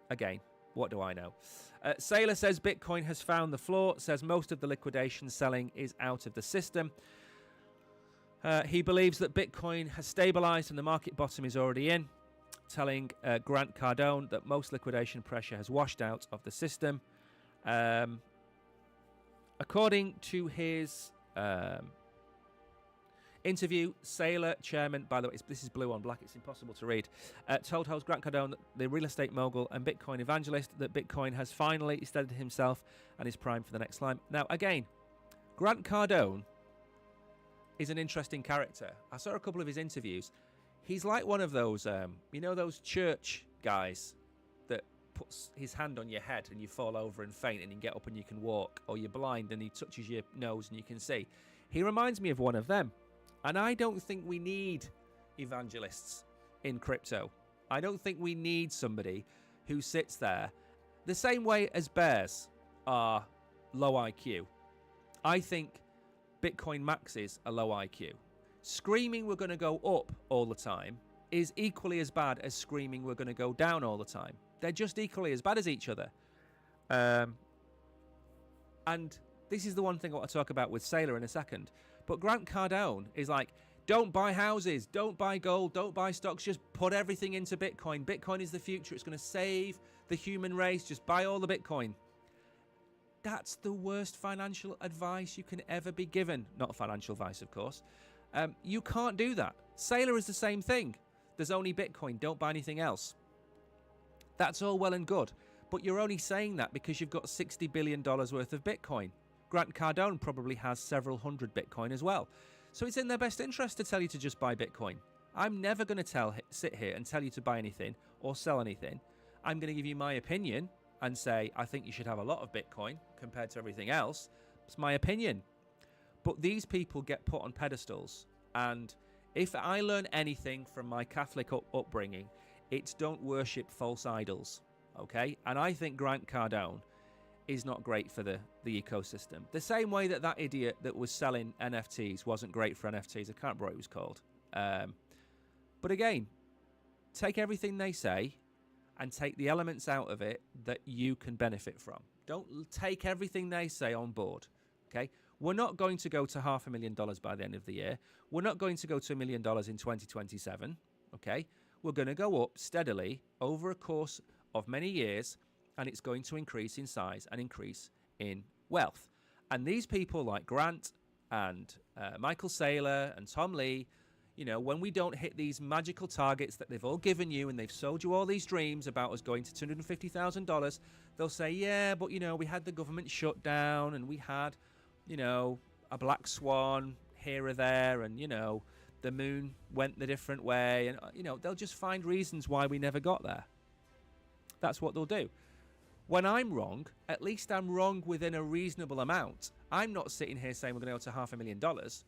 Again, what do I know? Saylor says Bitcoin has found the floor, says most of the liquidation selling is out of the system. He believes that Bitcoin has stabilized and the market bottom is already in, telling Grant Cardone that most liquidation pressure has washed out of the system. according to his interview, Saylor chairman, by the way, this is blue on black, it's impossible to read, told host Grant Cardone, the real estate mogul and Bitcoin evangelist, that Bitcoin has finally steadied himself and is primed for the next climb. Now, again, Grant Cardone is an interesting character. I saw a couple of his interviews. He's like one of those, those church guys that puts his hand on your head and you fall over and faint and you get up and you can walk, or you're blind and he touches your nose and you can see. He reminds me of one of them. And I don't think we need evangelists in crypto. I don't think we need somebody who sits there the same way as bears are low IQ. I think Bitcoin maxes are low IQ. Screaming we're going to go up all the time is equally as bad as screaming we're going to go down all the time. They're just equally as bad as each other. And this is the one thing I want to talk about with Saylor in a second. But Grant Cardone is like, don't buy houses, don't buy gold, don't buy stocks, just put everything into Bitcoin. Bitcoin is the future. It's going to save the human race. Just buy all the Bitcoin. That's the worst financial advice you can ever be given. Not financial advice, of course. You can't do that. Saylor is the same thing. There's only Bitcoin. Don't buy anything else. That's all well and good. But you're only saying that because you've got $60 billion worth of Bitcoin. Grant Cardone probably has several hundred Bitcoin as well. So it's in their best interest to tell you to just buy Bitcoin. I'm never going to sit here and tell you to buy anything or sell anything. I'm going to give you my opinion and say, I think you should have a lot of Bitcoin compared to everything else. It's my opinion. But these people get put on pedestals. And if I learn anything from my Catholic upbringing, it's don't worship false idols. Okay? And I think Grant Cardone is not great for the ecosystem. The same way that idiot that was selling NFTs wasn't great for NFTs. I can't remember what it was called. But again, take everything they say and take the elements out of it that you can benefit from. Don't take everything they say on board. Okay? We're not going to go to $500,000 by the end of the year. We're not going to go to $1 million in 2027. Okay? We're going to go up steadily over a course of many years, and it's going to increase in size and increase in wealth. And these people like Grant and Michael Saylor and Tom Lee, when we don't hit these magical targets that they've all given you and they've sold you all these dreams about us going to $250,000, they'll say, yeah, but, we had the government shutdown and we had, a black swan here or there and, the moon went the different way. And, they'll just find reasons why we never got there. That's what they'll do. When I'm wrong, at least I'm wrong within a reasonable amount. I'm not sitting here saying we're going to go to $500,000.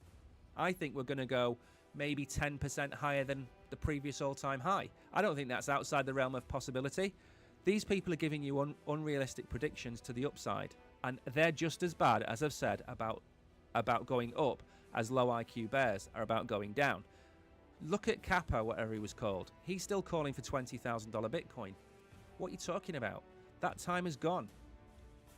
I think we're going to go maybe 10% higher than the previous all-time high. I don't think that's outside the realm of possibility. These people are giving you unrealistic predictions to the upside, and they're just as bad, as I've said, about going up as low IQ bears are about going down. Look at Kappa, whatever he was called. He's still calling for $20,000 Bitcoin. What are you talking about? That time is gone.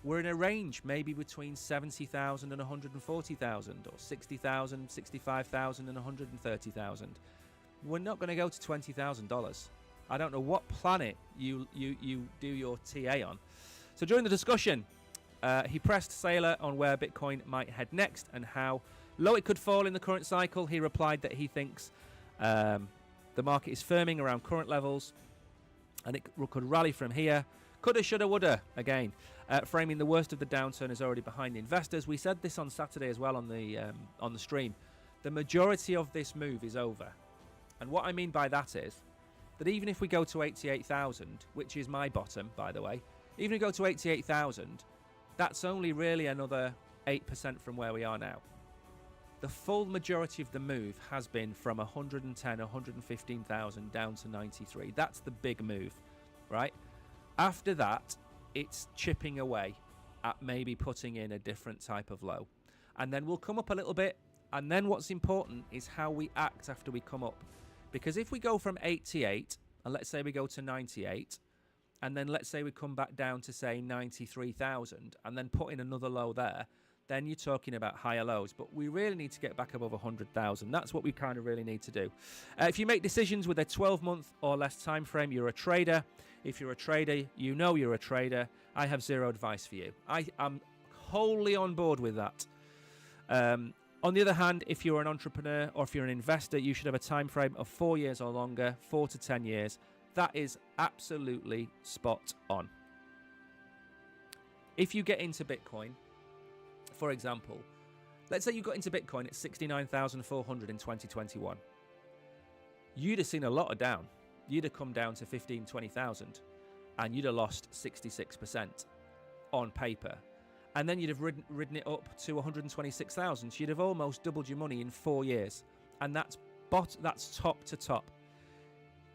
We're in a range maybe between 70,000 and 140,000, or 60,000, 65,000 and 130,000. We're not going to go to $20,000. I don't know what planet you do your TA on. So during the discussion, he pressed Saylor on where Bitcoin might head next and how low it could fall in the current cycle. He replied that he thinks the market is firming around current levels and it could rally from here. Coulda, shoulda, woulda, again. Framing the worst of the downturn is already behind the investors. We said this on Saturday as well on the stream. The majority of this move is over. And what I mean by that is that even if we go to 88,000, which is my bottom, by the way, even if we go to 88,000, that's only really another 8% from where we are now. The full majority of the move has been from 110, 115,000 down to 93. That's the big move, right? After that, it's chipping away at maybe putting in a different type of low. And then we'll come up a little bit. And then what's important is how we act after we come up. Because if we go from 88, and let's say we go to 98, and then let's say we come back down to, say, 93,000, and then put in another low there, then you're talking about higher lows. But we really need to get back above 100,000. That's what we kind of really need to do. If you make decisions with a 12-month or less time frame, you're a trader. If you're a trader, you know you're a trader. I have zero advice for you. I'm wholly on board with that. On the other hand, if you're an entrepreneur or if you're an investor, you should have a time frame of 4 years or longer, 4 to 10 years. That is absolutely spot on. If you get into Bitcoin, for example, let's say you got into Bitcoin at 69,400 in 2021. You'd have seen a lot of down. You'd have come down to 15, 20,000 and you'd have lost 66% on paper. And then you'd have ridden it up to 126,000. So you'd have almost doubled your money in 4 years. And that's top to top.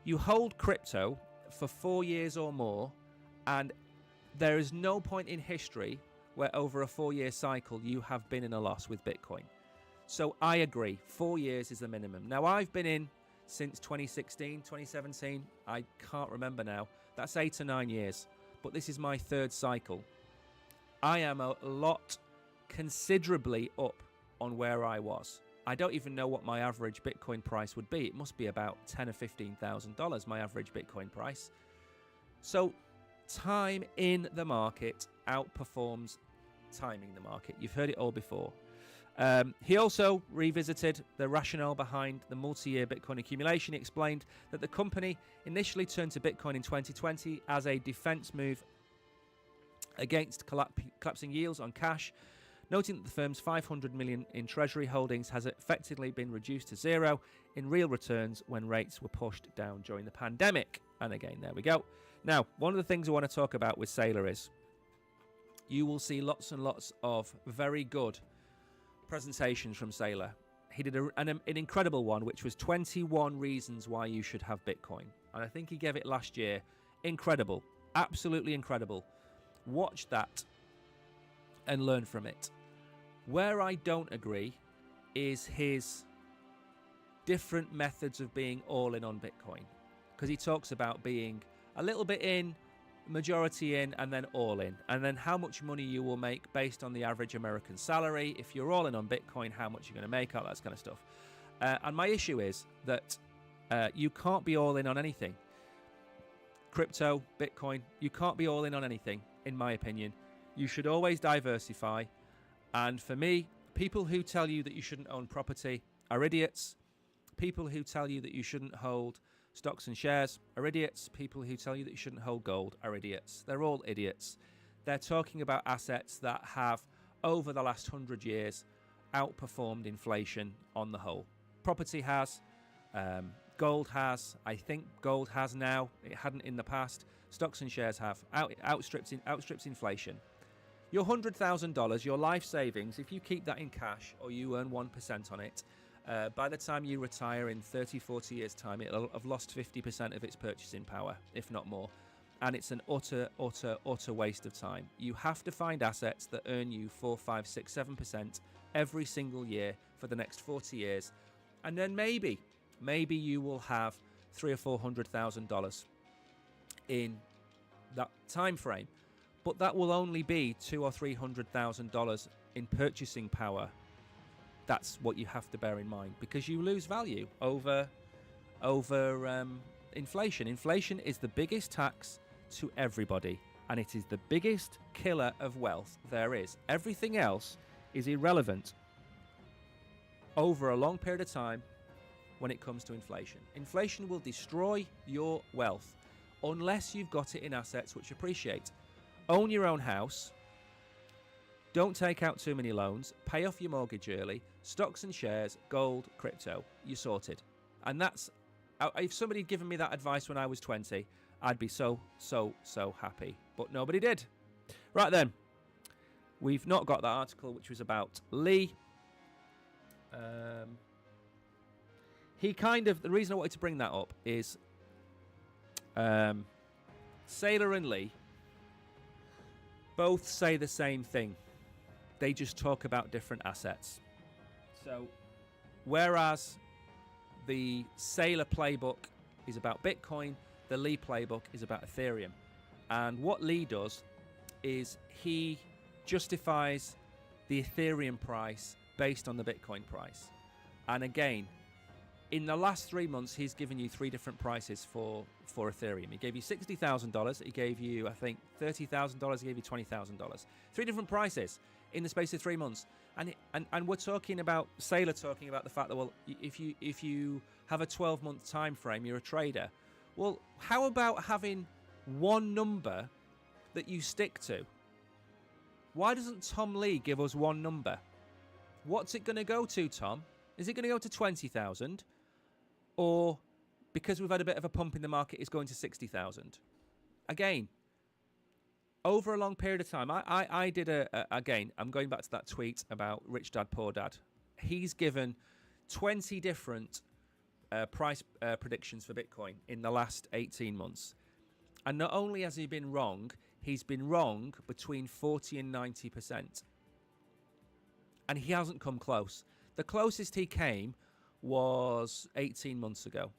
You hold crypto for 4 years or more, and there is no point in history where over a 4-year cycle you have been in a loss with Bitcoin. So I agree, 4 years is the minimum. Now, I've been in since 2016, 2017. I can't remember now. That's 8 or 9 years. But this is my third cycle. I am a lot considerably up on where I was. I don't even know what my average Bitcoin price would be. It must be about $10,000 or $15,000, my average Bitcoin price. So time in the market outperforms timing the market. You've heard it all before. He also revisited the rationale behind the multi-year Bitcoin accumulation. He explained that the company initially turned to Bitcoin in 2020 as a defense move against collapsing yields on cash, noting that the firm's 500 million in treasury holdings has effectively been reduced to zero in real returns when rates were pushed down during the pandemic. And again, there we go. Now, one of the things I want to talk about with Saylor is you will see lots and lots of very good presentations from Saylor. He did an incredible one, which was 21 reasons why you should have Bitcoin. And I think he gave it last year. Incredible. Absolutely incredible. Watch that and learn from it. Where I don't agree is his different methods of being all in on Bitcoin. Because he talks about being a little bit in, majority in, and then all in. And then how much money you will make based on the average American salary. If you're all in on Bitcoin, how much you're going to make, all that kind of stuff. And my issue is that you can't be all in on anything. Crypto, Bitcoin, you can't be all in on anything, in my opinion. You should always diversify. And for me, people who tell you that you shouldn't own property are idiots. People who tell you that you shouldn't hold stocks and shares are idiots. People who tell you that you shouldn't hold gold are idiots. They're all idiots. They're talking about assets that have, over the last 100 years, outperformed inflation on the whole. Property has, gold has, I think gold has now, it hadn't in the past. Stocks and shares have, outstrips inflation. Your $100,000, your life savings, if you keep that in cash or you earn 1% on it, by the time you retire in 30, 40 years' time, it'll have lost 50% of its purchasing power, if not more. And it's an utter waste of time. You have to find assets that earn you 4, 5, 6, 7% every single year for the next 40 years. And then maybe you will have $300,000 or $400,000 in that time frame. But that will only be $200,000 or $300,000 in purchasing power. That's what you have to bear in mind, because you lose value over inflation. Inflation is the biggest tax to everybody, and it is the biggest killer of wealth there is. Everything else is irrelevant over a long period of time when it comes to inflation. Inflation will destroy your wealth unless you've got it in assets which appreciate. Own your own house. Don't take out too many loans. Pay off your mortgage early. Stocks and shares, gold, crypto. You're sorted. And that's, if somebody had given me that advice when I was 20, I'd be so happy. But nobody did. Right then. We've not got that article, which was about Lee. The reason I wanted to bring that up is Saylor and Lee both say the same thing. They just talk about different assets. So, whereas the Saylor playbook is about Bitcoin, the Lee playbook is about Ethereum. And what Lee does is he justifies the Ethereum price based on the Bitcoin price. And again, in the last 3 months, he's given you 3 different prices for Ethereum. He gave you $60,000. He gave you, I think, $30,000. He gave you $20,000. 3 different prices. in the space of 3 months. And we're talking about Saylor talking about the fact that, well, if you have a 12-month time frame, you're a trader. Well, how about having one number that you stick to? Why doesn't Tom Lee give us one number? What's it going to go to, Tom? Is it going to go to 20,000? Or because we've had a bit of a pump in the market, it's going to 60,000? Again, over a long period of time, I did again, I'm going back to that tweet about Rich Dad, Poor Dad. He's given 20 different price predictions for Bitcoin in the last 18 months. And not only has he been wrong, he's been wrong between 40 and 90%. And he hasn't come close. The closest he came was 18 months ago.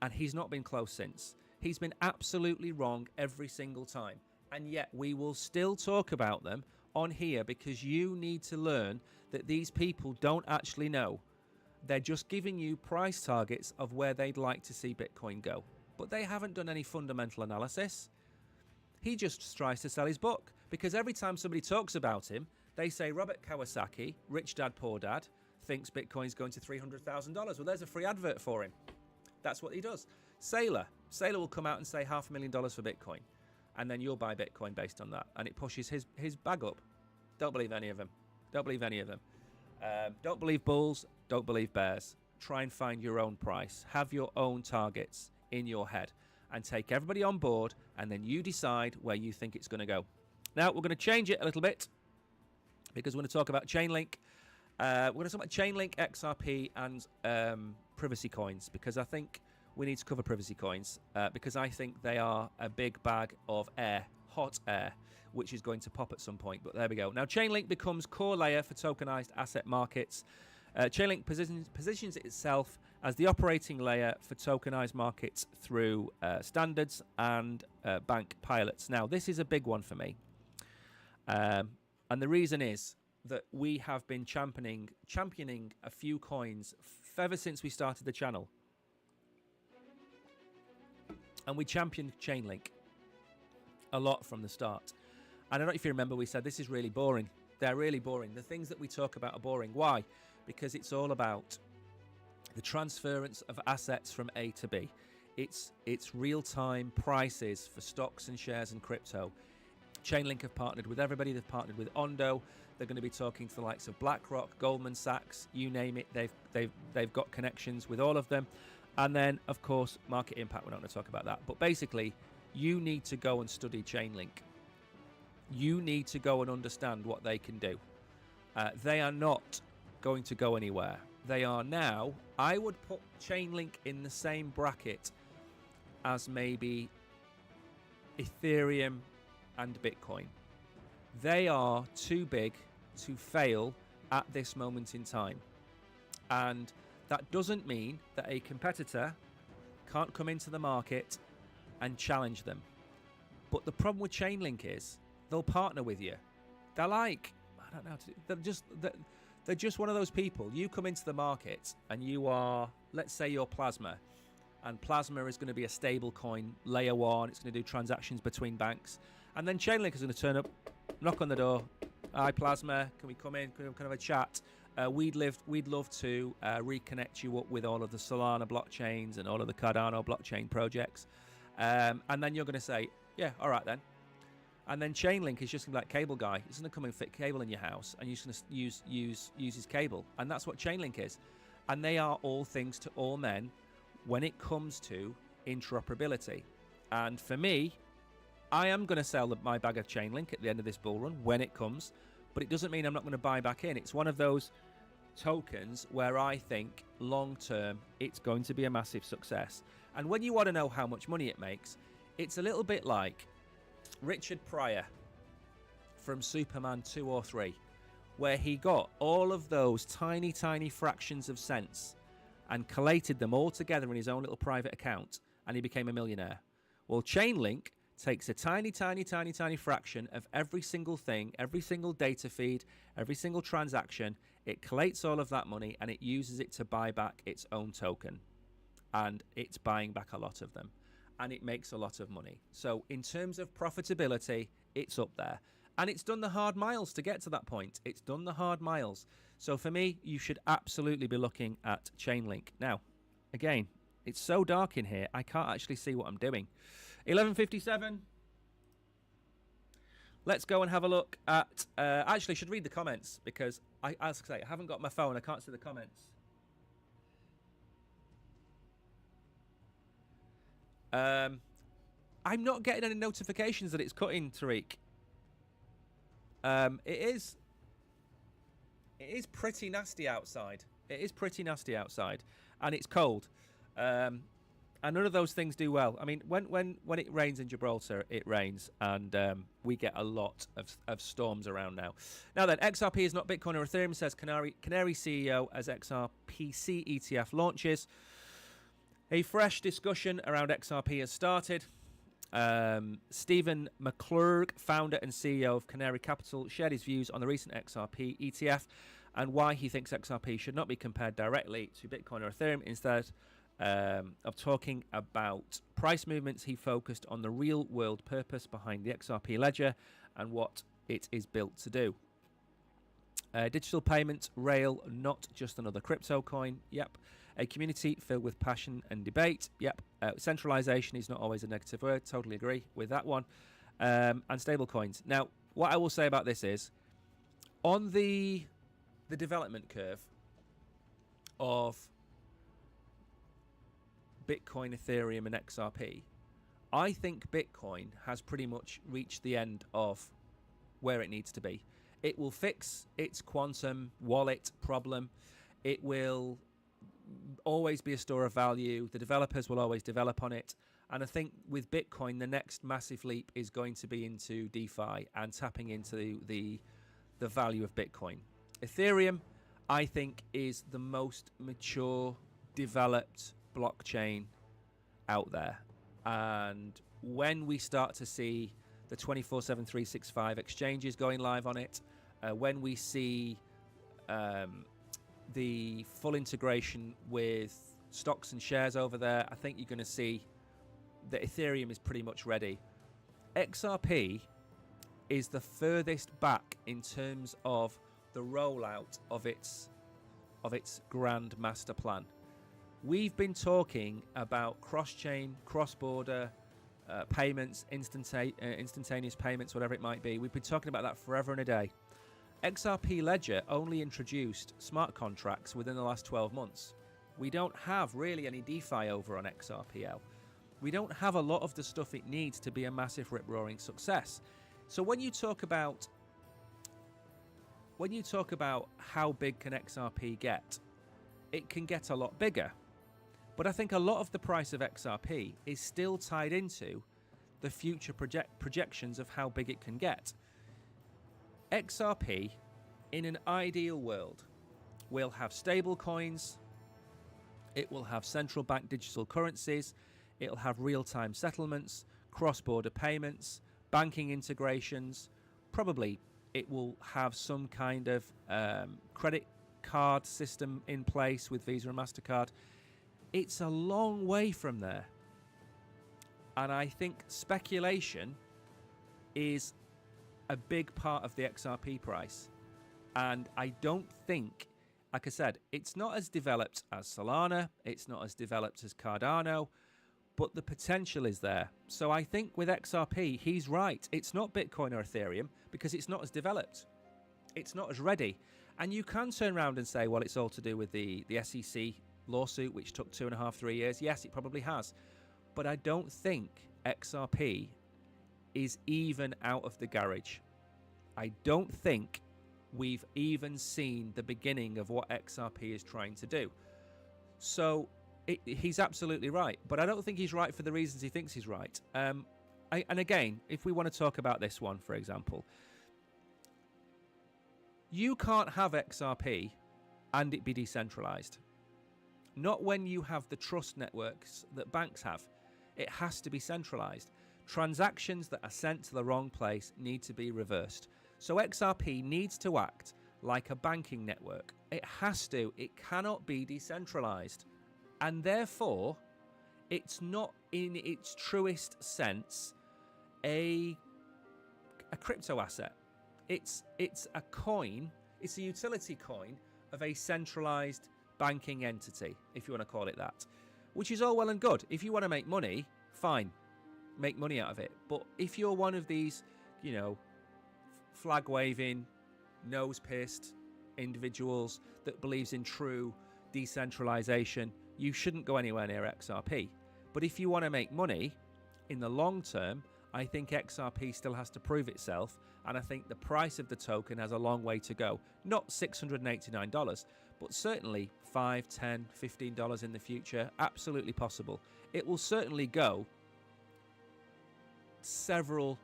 And he's not been close since. He's been absolutely wrong every single time. And yet we will still talk about them on here because you need to learn that these people don't actually know. They're just giving you price targets of where they'd like to see Bitcoin go. But they haven't done any fundamental analysis. He just tries to sell his book because every time somebody talks about him, they say Robert Kawasaki, Rich Dad, Poor Dad, thinks Bitcoin's going to $300,000. Well, there's a free advert for him. That's what he does. Saylor will come out and say $500,000 for Bitcoin. And then you'll buy Bitcoin based on that. And it pushes his bag up. Don't believe any of them. Don't believe any of them. Don't believe bulls. Don't believe bears. Try and find your own price. Have your own targets in your head. And take everybody on board. And then you decide where you think it's going to go. Now, we're going to change it a little bit. Because we're going to talk about Chainlink. We're going to talk about Chainlink, XRP, and privacy coins. Because I think we need to cover privacy coins because I think they are a big bag of air, hot air, which is going to pop at some point. But there we go. Now, Chainlink becomes core layer for tokenized asset markets. Chainlink positions itself as the operating layer for tokenized markets through standards and bank pilots. Now, this is a big one for me. And the reason is that we have been championing a few coins ever since we started the channel. And we championed Chainlink a lot from the start. And I don't know if you remember, we said this is really boring. They're really boring. The things that we talk about are boring. Why? Because it's all about the transference of assets from A to B. It's real-time prices for stocks and shares and crypto. Chainlink have partnered with everybody. They've partnered with Ondo. They're going to be talking to the likes of BlackRock, Goldman Sachs, you name it. They've got connections with all of them. And then, of course, market impact. We're not going to talk about that. But basically, you need to go and study Chainlink. You need to go and understand what they can do. They are not going to go anywhere. They are now, I would put Chainlink in the same bracket as maybe Ethereum and Bitcoin. They are too big to fail at this moment in time. And that doesn't mean that a competitor can't come into the market and challenge them. But the problem with Chainlink is they'll partner with you. They're like, I don't know, they're just one of those people. You come into the market and you are, let's say you're Plasma, and Plasma is going to be a stable coin, layer one. It's going to do transactions between banks. And then Chainlink is going to turn up, knock on the door. Hi, Plasma, can we come in? Can we have a chat? We'd love to reconnect you up with all of the Solana blockchains and all of the Cardano blockchain projects. And then you're going to say, yeah, all right then. And then Chainlink is just going to be like cable guy. He's going to come and fit cable in your house, and you're just going to use his cable. And that's what Chainlink is. And they are all things to all men when it comes to interoperability. And for me, I am going to sell my bag of Chainlink at the end of this bull run when it comes. But it doesn't mean I'm not going to buy back in. It's one of those tokens where I think long term it's going to be a massive success. And when you want to know how much money it makes, it's a little bit like Richard Pryor from Superman 2 or 3, where he got all of those tiny fractions of cents and collated them all together in his own little private account, and he became a millionaire. Well, Chainlink takes a tiny fraction of every single thing, every single data feed, every single transaction. It collates all of that money and it uses it to buy back its own token. And it's buying back a lot of them. And it makes a lot of money. So in terms of profitability, it's up there. And it's done the hard miles to get to that point. It's done the hard miles. So for me, you should absolutely be looking at Chainlink. Now, again, it's so dark in here, I can't actually see what I'm doing. 11:57. Let's go and have a look at... actually, I should read the comments because, as I say, I haven't got my phone. I can't see the comments. I'm not getting any notifications that it's cutting, Tariq. It is pretty nasty outside. It is pretty nasty outside, and it's cold. And none of those things do well. I mean, when it rains in Gibraltar, it rains, and we get a lot of storms around now. Now then, XRP is not Bitcoin or Ethereum, says Canary CEO as XRPC ETF launches. A fresh discussion around XRP has started. Stephen McClurg, founder and CEO of Canary Capital, shared his views on the recent XRP ETF and why he thinks XRP should not be compared directly to Bitcoin or Ethereum. Instead of talking about price movements, he focused on the real-world purpose behind the XRP ledger and what it is built to do. Digital payments rail, not just another crypto coin. Yep. A community filled with passion and debate. Yep. Centralization is not always a negative word. Totally agree with that one. And stable coins. Now, what I will say about this is, on the development curve of Bitcoin, Ethereum, and XRP, I think Bitcoin has pretty much reached the end of where it needs to be. It will fix its quantum wallet problem. It will always be a store of value. The developers will always develop on it. And I think with Bitcoin, the next massive leap is going to be into DeFi and tapping into the value of Bitcoin. Ethereum, I think, is the most mature, developed blockchain out there. And when we start to see the 24/7 365 exchanges going live on it, when we see the full integration with stocks and shares over there, I think you're going to see that Ethereum is pretty much ready. XRP is the furthest back in terms of the rollout of its grand master plan. We've been talking about cross-chain, cross-border payments, instantaneous payments, whatever it might be. We've been talking about that forever and a day. XRP Ledger only introduced smart contracts within the last 12 months. We don't have really any DeFi over on XRPL. We don't have a lot of the stuff it needs to be a massive rip-roaring success. So when you talk about how big can XRP get, it can get a lot bigger. But I think a lot of the price of XRP is still tied into the future projections of how big it can get. XRP, in an ideal world, will have stable coins, it will have central bank digital currencies, it'll have real-time settlements, cross-border payments, banking integrations. Probably it will have some kind of credit card system in place with Visa and MasterCard. It's a long way from there. And I think speculation is a big part of the XRP price. And I don't think, like I said, it's not as developed as Solana, it's not as developed as Cardano, but the potential is there. So I think with XRP, he's right. It's not Bitcoin or Ethereum because it's not as developed. It's not as ready. And you can turn around and say, well, it's all to do with the SEC lawsuit, which took 2.5, 3 years. Yes, it probably has. But I don't think XRP is even out of the garage. I don't think we've even seen the beginning of what XRP is trying to do. So he's absolutely right, but I don't think he's right for the reasons he thinks he's right. And again, if we want to talk about this one, for example, you can't have XRP and it be decentralized. Not when you have the trust networks that banks have. It has to be centralized. Transactions that are sent to the wrong place need to be reversed. So XRP needs to act like a banking network. It has to. It cannot be decentralized. And therefore, it's not in its truest sense a crypto asset. It's a coin. It's a utility coin of a centralized banking entity, if you want to call it that, which is all well and good. If you want to make money, fine, make money out of it. But if you're one of these, flag waving, nose pissed individuals that believes in true decentralization, you shouldn't go anywhere near XRP. But if you want to make money in the long term, I think XRP still has to prove itself, and I think the price of the token has a long way to go. Not $689, but certainly $5, $10, $15 in the future. Absolutely possible. It will certainly go several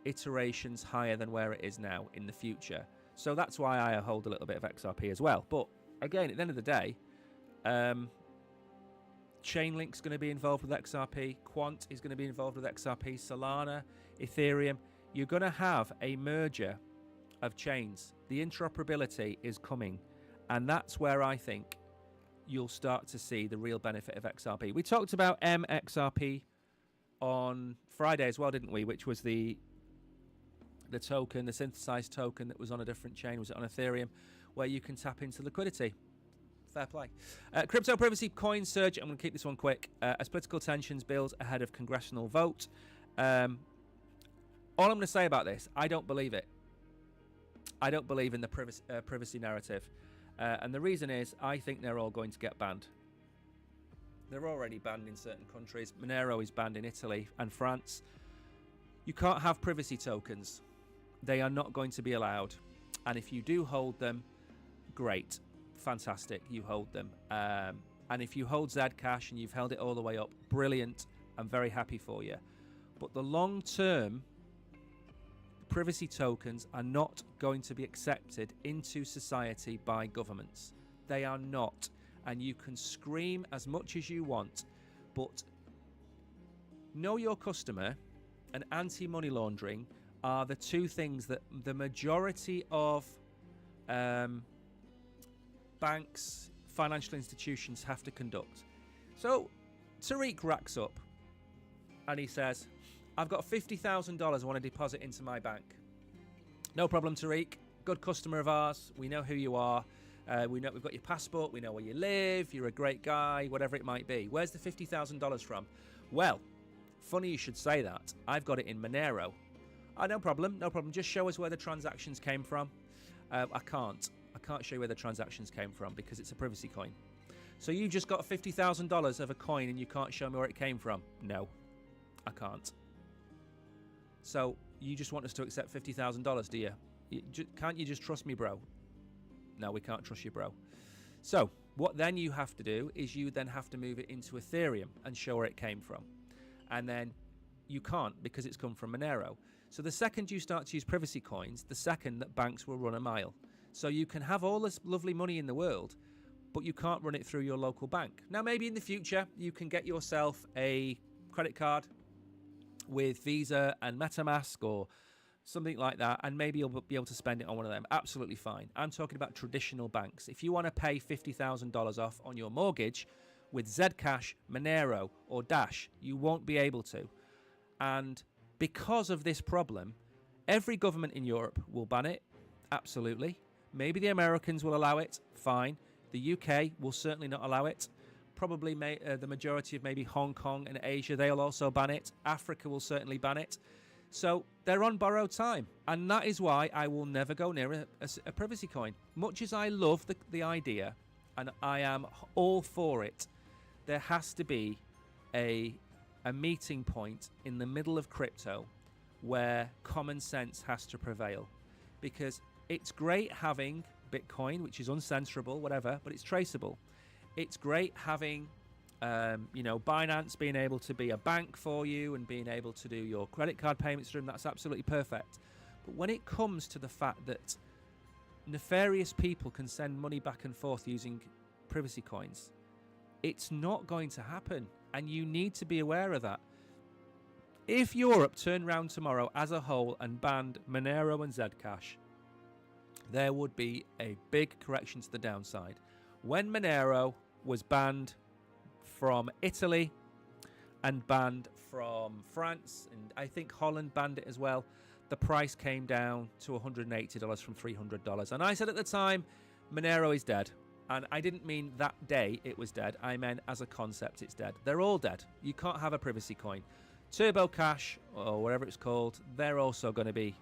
iterations higher than where it is now in the future. So that's why I hold a little bit of XRP as well. But again, at the end of the day, Chainlink's going to be involved with XRP. Quant is going to be involved with XRP. Solana, Ethereum. You're going to have a merger of chains. The interoperability is coming. And that's where I think you'll start to see the real benefit of XRP. We talked about MXRP on Friday as well, didn't we? Which was the token, the synthesized token that was on a different chain. Was it on Ethereum? Where you can tap into liquidity. Fair play. Crypto privacy coin surge. I'm going to keep this one quick. As political tensions build ahead of congressional vote. All I'm going to say about this, I don't believe it. I don't believe in the privacy narrative. And the reason is, I think they're all going to get banned. They're already banned in certain countries. Monero is banned in Italy and France. You can't have privacy tokens. They are not going to be allowed. And if you do hold them, great. Fantastic, you hold them. And if you hold Zcash and you've held it all the way up, brilliant. I'm very happy for you. But the long-term privacy tokens are not going to be accepted into society by governments. They are not. And you can scream as much as you want, but know your customer and anti-money laundering are the two things that the majority of banks, financial institutions have to conduct. So Tariq racks up and he says, I've got $50,000 I want to deposit into my bank. No problem, Tariq. Good customer of ours. We know who you are. We know we've got your passport. We know where you live. You're a great guy, whatever it might be. Where's the $50,000 from? Well, funny you should say that. I've got it in Monero. No problem. No problem. Just show us where the transactions came from. I can't show you where the transactions came from because it's a privacy coin. So you've just got $50,000 of a coin and you can't show me where it came from? No, I can't. So you just want us to accept $50,000, do you? Can't you just trust me, bro? No, we can't trust you, bro. So what then you have to do is you then have to move it into Ethereum and show where it came from. And then you can't because it's come from Monero. So the second you start to use privacy coins, the second that banks will run a mile. So you can have all this lovely money in the world, but you can't run it through your local bank. Now, maybe in the future, you can get yourself a credit card with Visa and MetaMask or something like that, and maybe you'll be able to spend it on one of them. Absolutely fine. I'm talking about traditional banks. If you want to pay $50,000 off on your mortgage with Zcash, Monero, or Dash, you won't be able to. And because of this problem, every government in Europe will ban it. Absolutely. Maybe the Americans will allow it. Fine. The UK will certainly not allow it. Probably the majority of maybe Hong Kong and Asia, they'll also ban it. Africa will certainly ban it. So they're on borrowed time. And that is why I will never go near a privacy coin. Much as I love the idea, and I am all for it, there has to be a meeting point in the middle of crypto where common sense has to prevail. Because it's great having Bitcoin, which is uncensorable, whatever, but it's traceable. It's great having Binance being able to be a bank for you and being able to do your credit card payments through them. That's absolutely perfect. But when it comes to the fact that nefarious people can send money back and forth using privacy coins, it's not going to happen. And you need to be aware of that. If Europe turned around tomorrow as a whole and banned Monero and Zcash, there would be a big correction to the downside. When Monero was banned from Italy and banned from France, and I think Holland banned it as well, the price came down to $180 from $300. And I said at the time, Monero is dead. And I didn't mean that day it was dead. I meant as a concept it's dead. They're all dead. You can't have a privacy coin. Turbo Cash, or whatever it's called, they're also going to be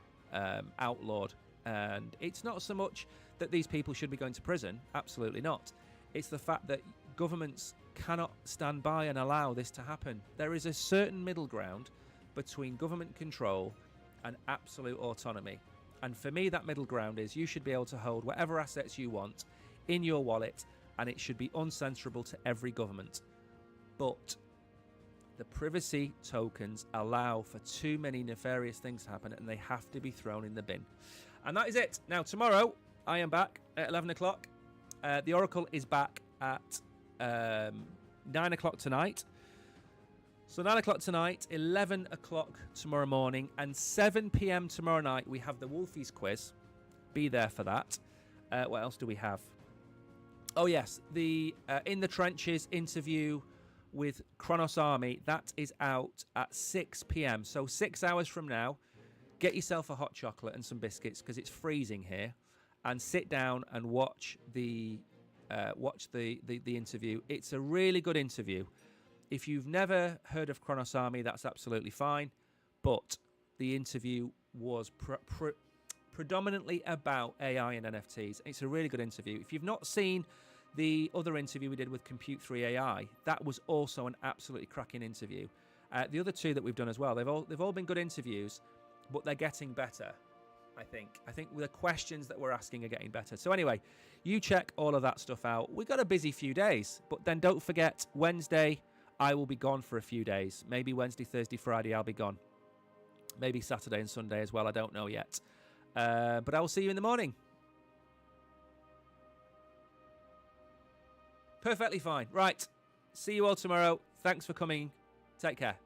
outlawed. And it's not so much that these people should be going to prison. Absolutely not. It's the fact that governments cannot stand by and allow this to happen. There is a certain middle ground between government control and absolute autonomy. And for me, that middle ground is you should be able to hold whatever assets you want in your wallet, and it should be uncensorable to every government. But the privacy tokens allow for too many nefarious things to happen, and they have to be thrown in the bin. And that is it. Now, tomorrow, I am back at 11 o'clock. The Oracle is back at 9 o'clock tonight. So 9 o'clock tonight, 11 o'clock tomorrow morning, and 7 p.m. tomorrow night, we have the Wolfies quiz. Be there for that. What else do we have? Oh, yes, the In the Trenches interview with Kronos Army. That is out at 6 p.m. So 6 hours from now, get yourself a hot chocolate and some biscuits because it's freezing here, and sit down and watch the interview. It's a really good interview. If you've never heard of Kronos Army, that's absolutely fine. But the interview was predominantly about AI and NFTs. It's a really good interview. If you've not seen the other interview we did with Compute 3 AI, that was also an absolutely cracking interview. The other two that we've done as well, they've all been good interviews, but they're getting better. I think the questions that we're asking are getting better. So anyway, you check all of that stuff out. We've got a busy few days, but then don't forget Wednesday, I will be gone for a few days. Maybe Wednesday, Thursday, Friday, I'll be gone. Maybe Saturday and Sunday as well. I don't know yet. But I will see you in the morning. Perfectly fine. Right. See you all tomorrow. Thanks for coming. Take care.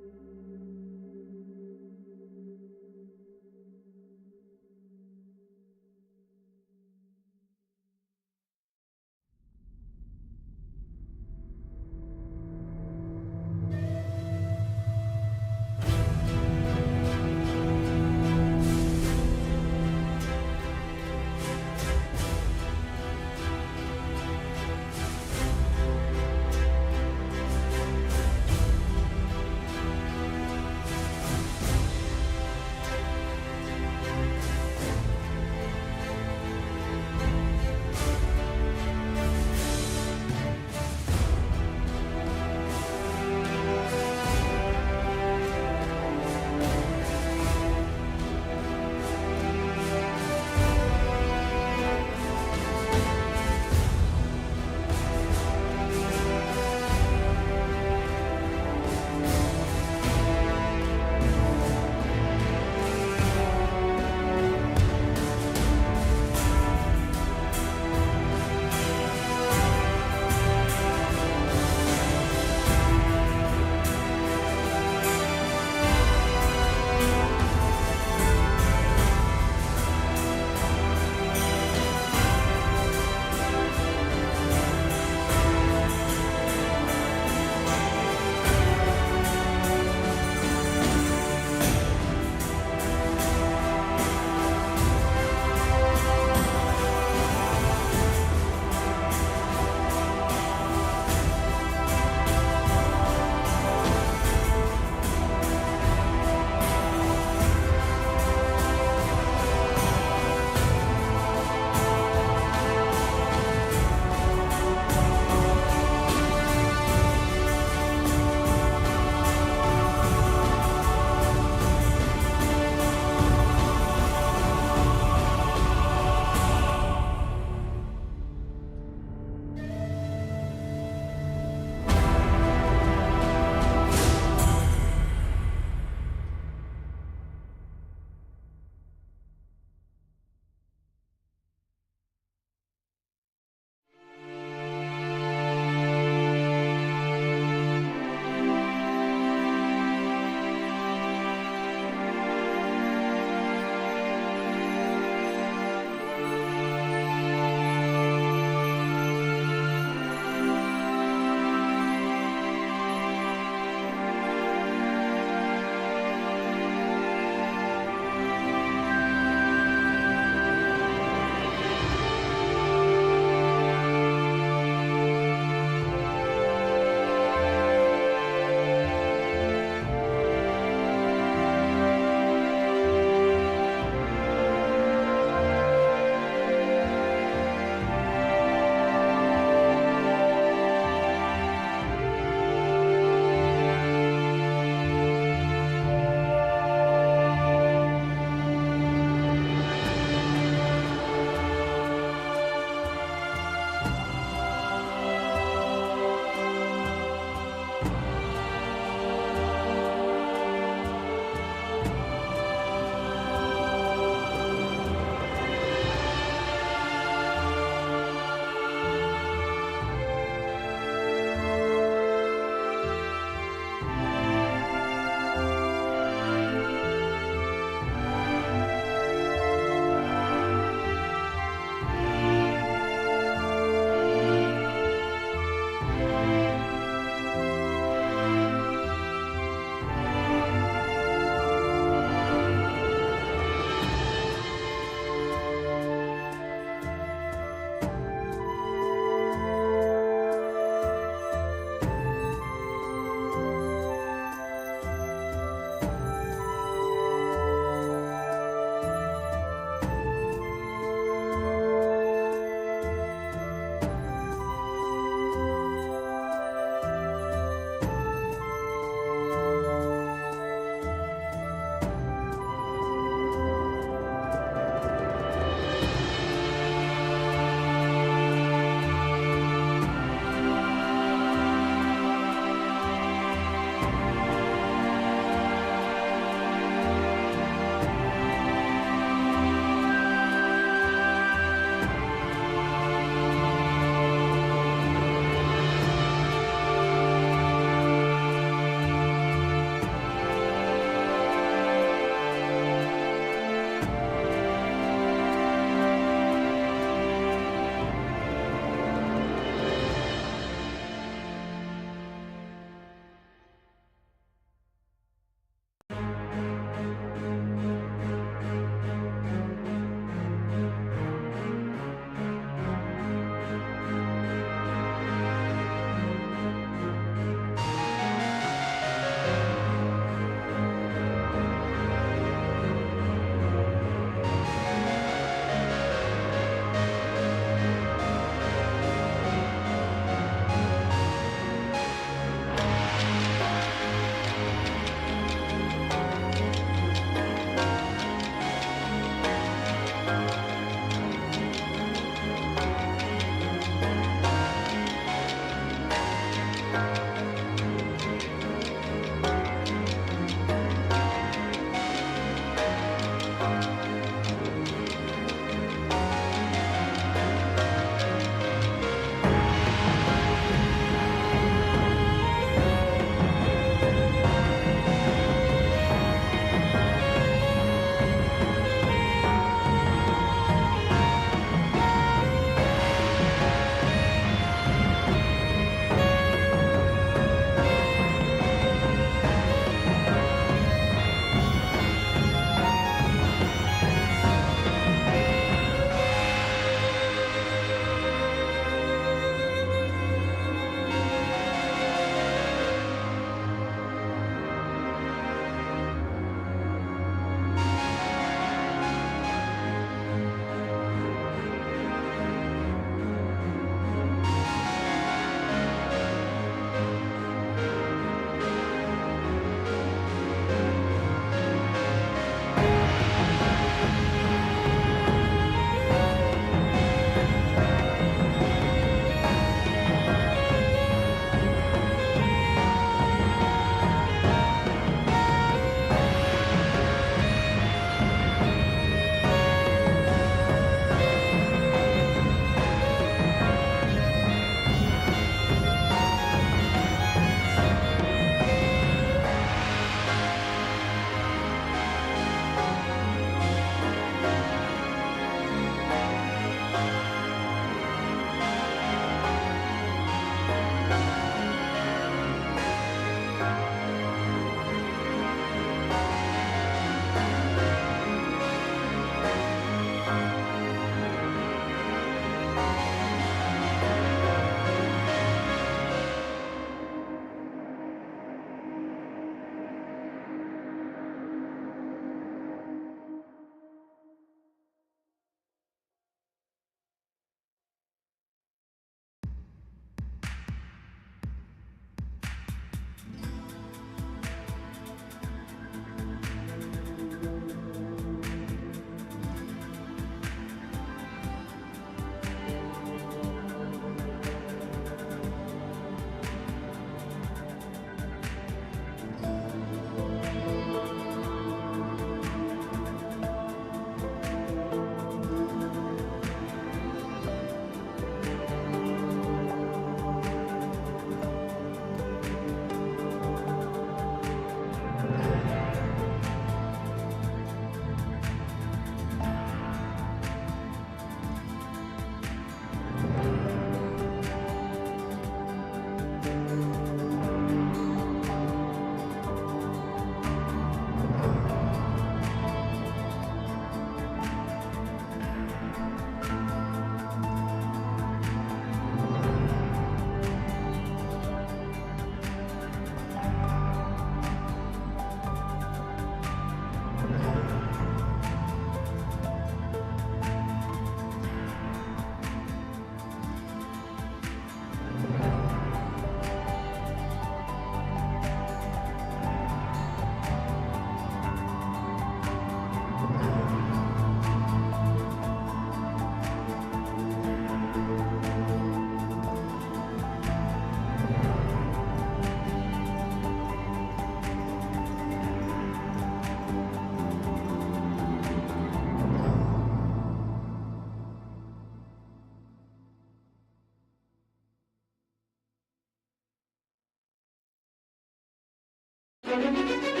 Bye.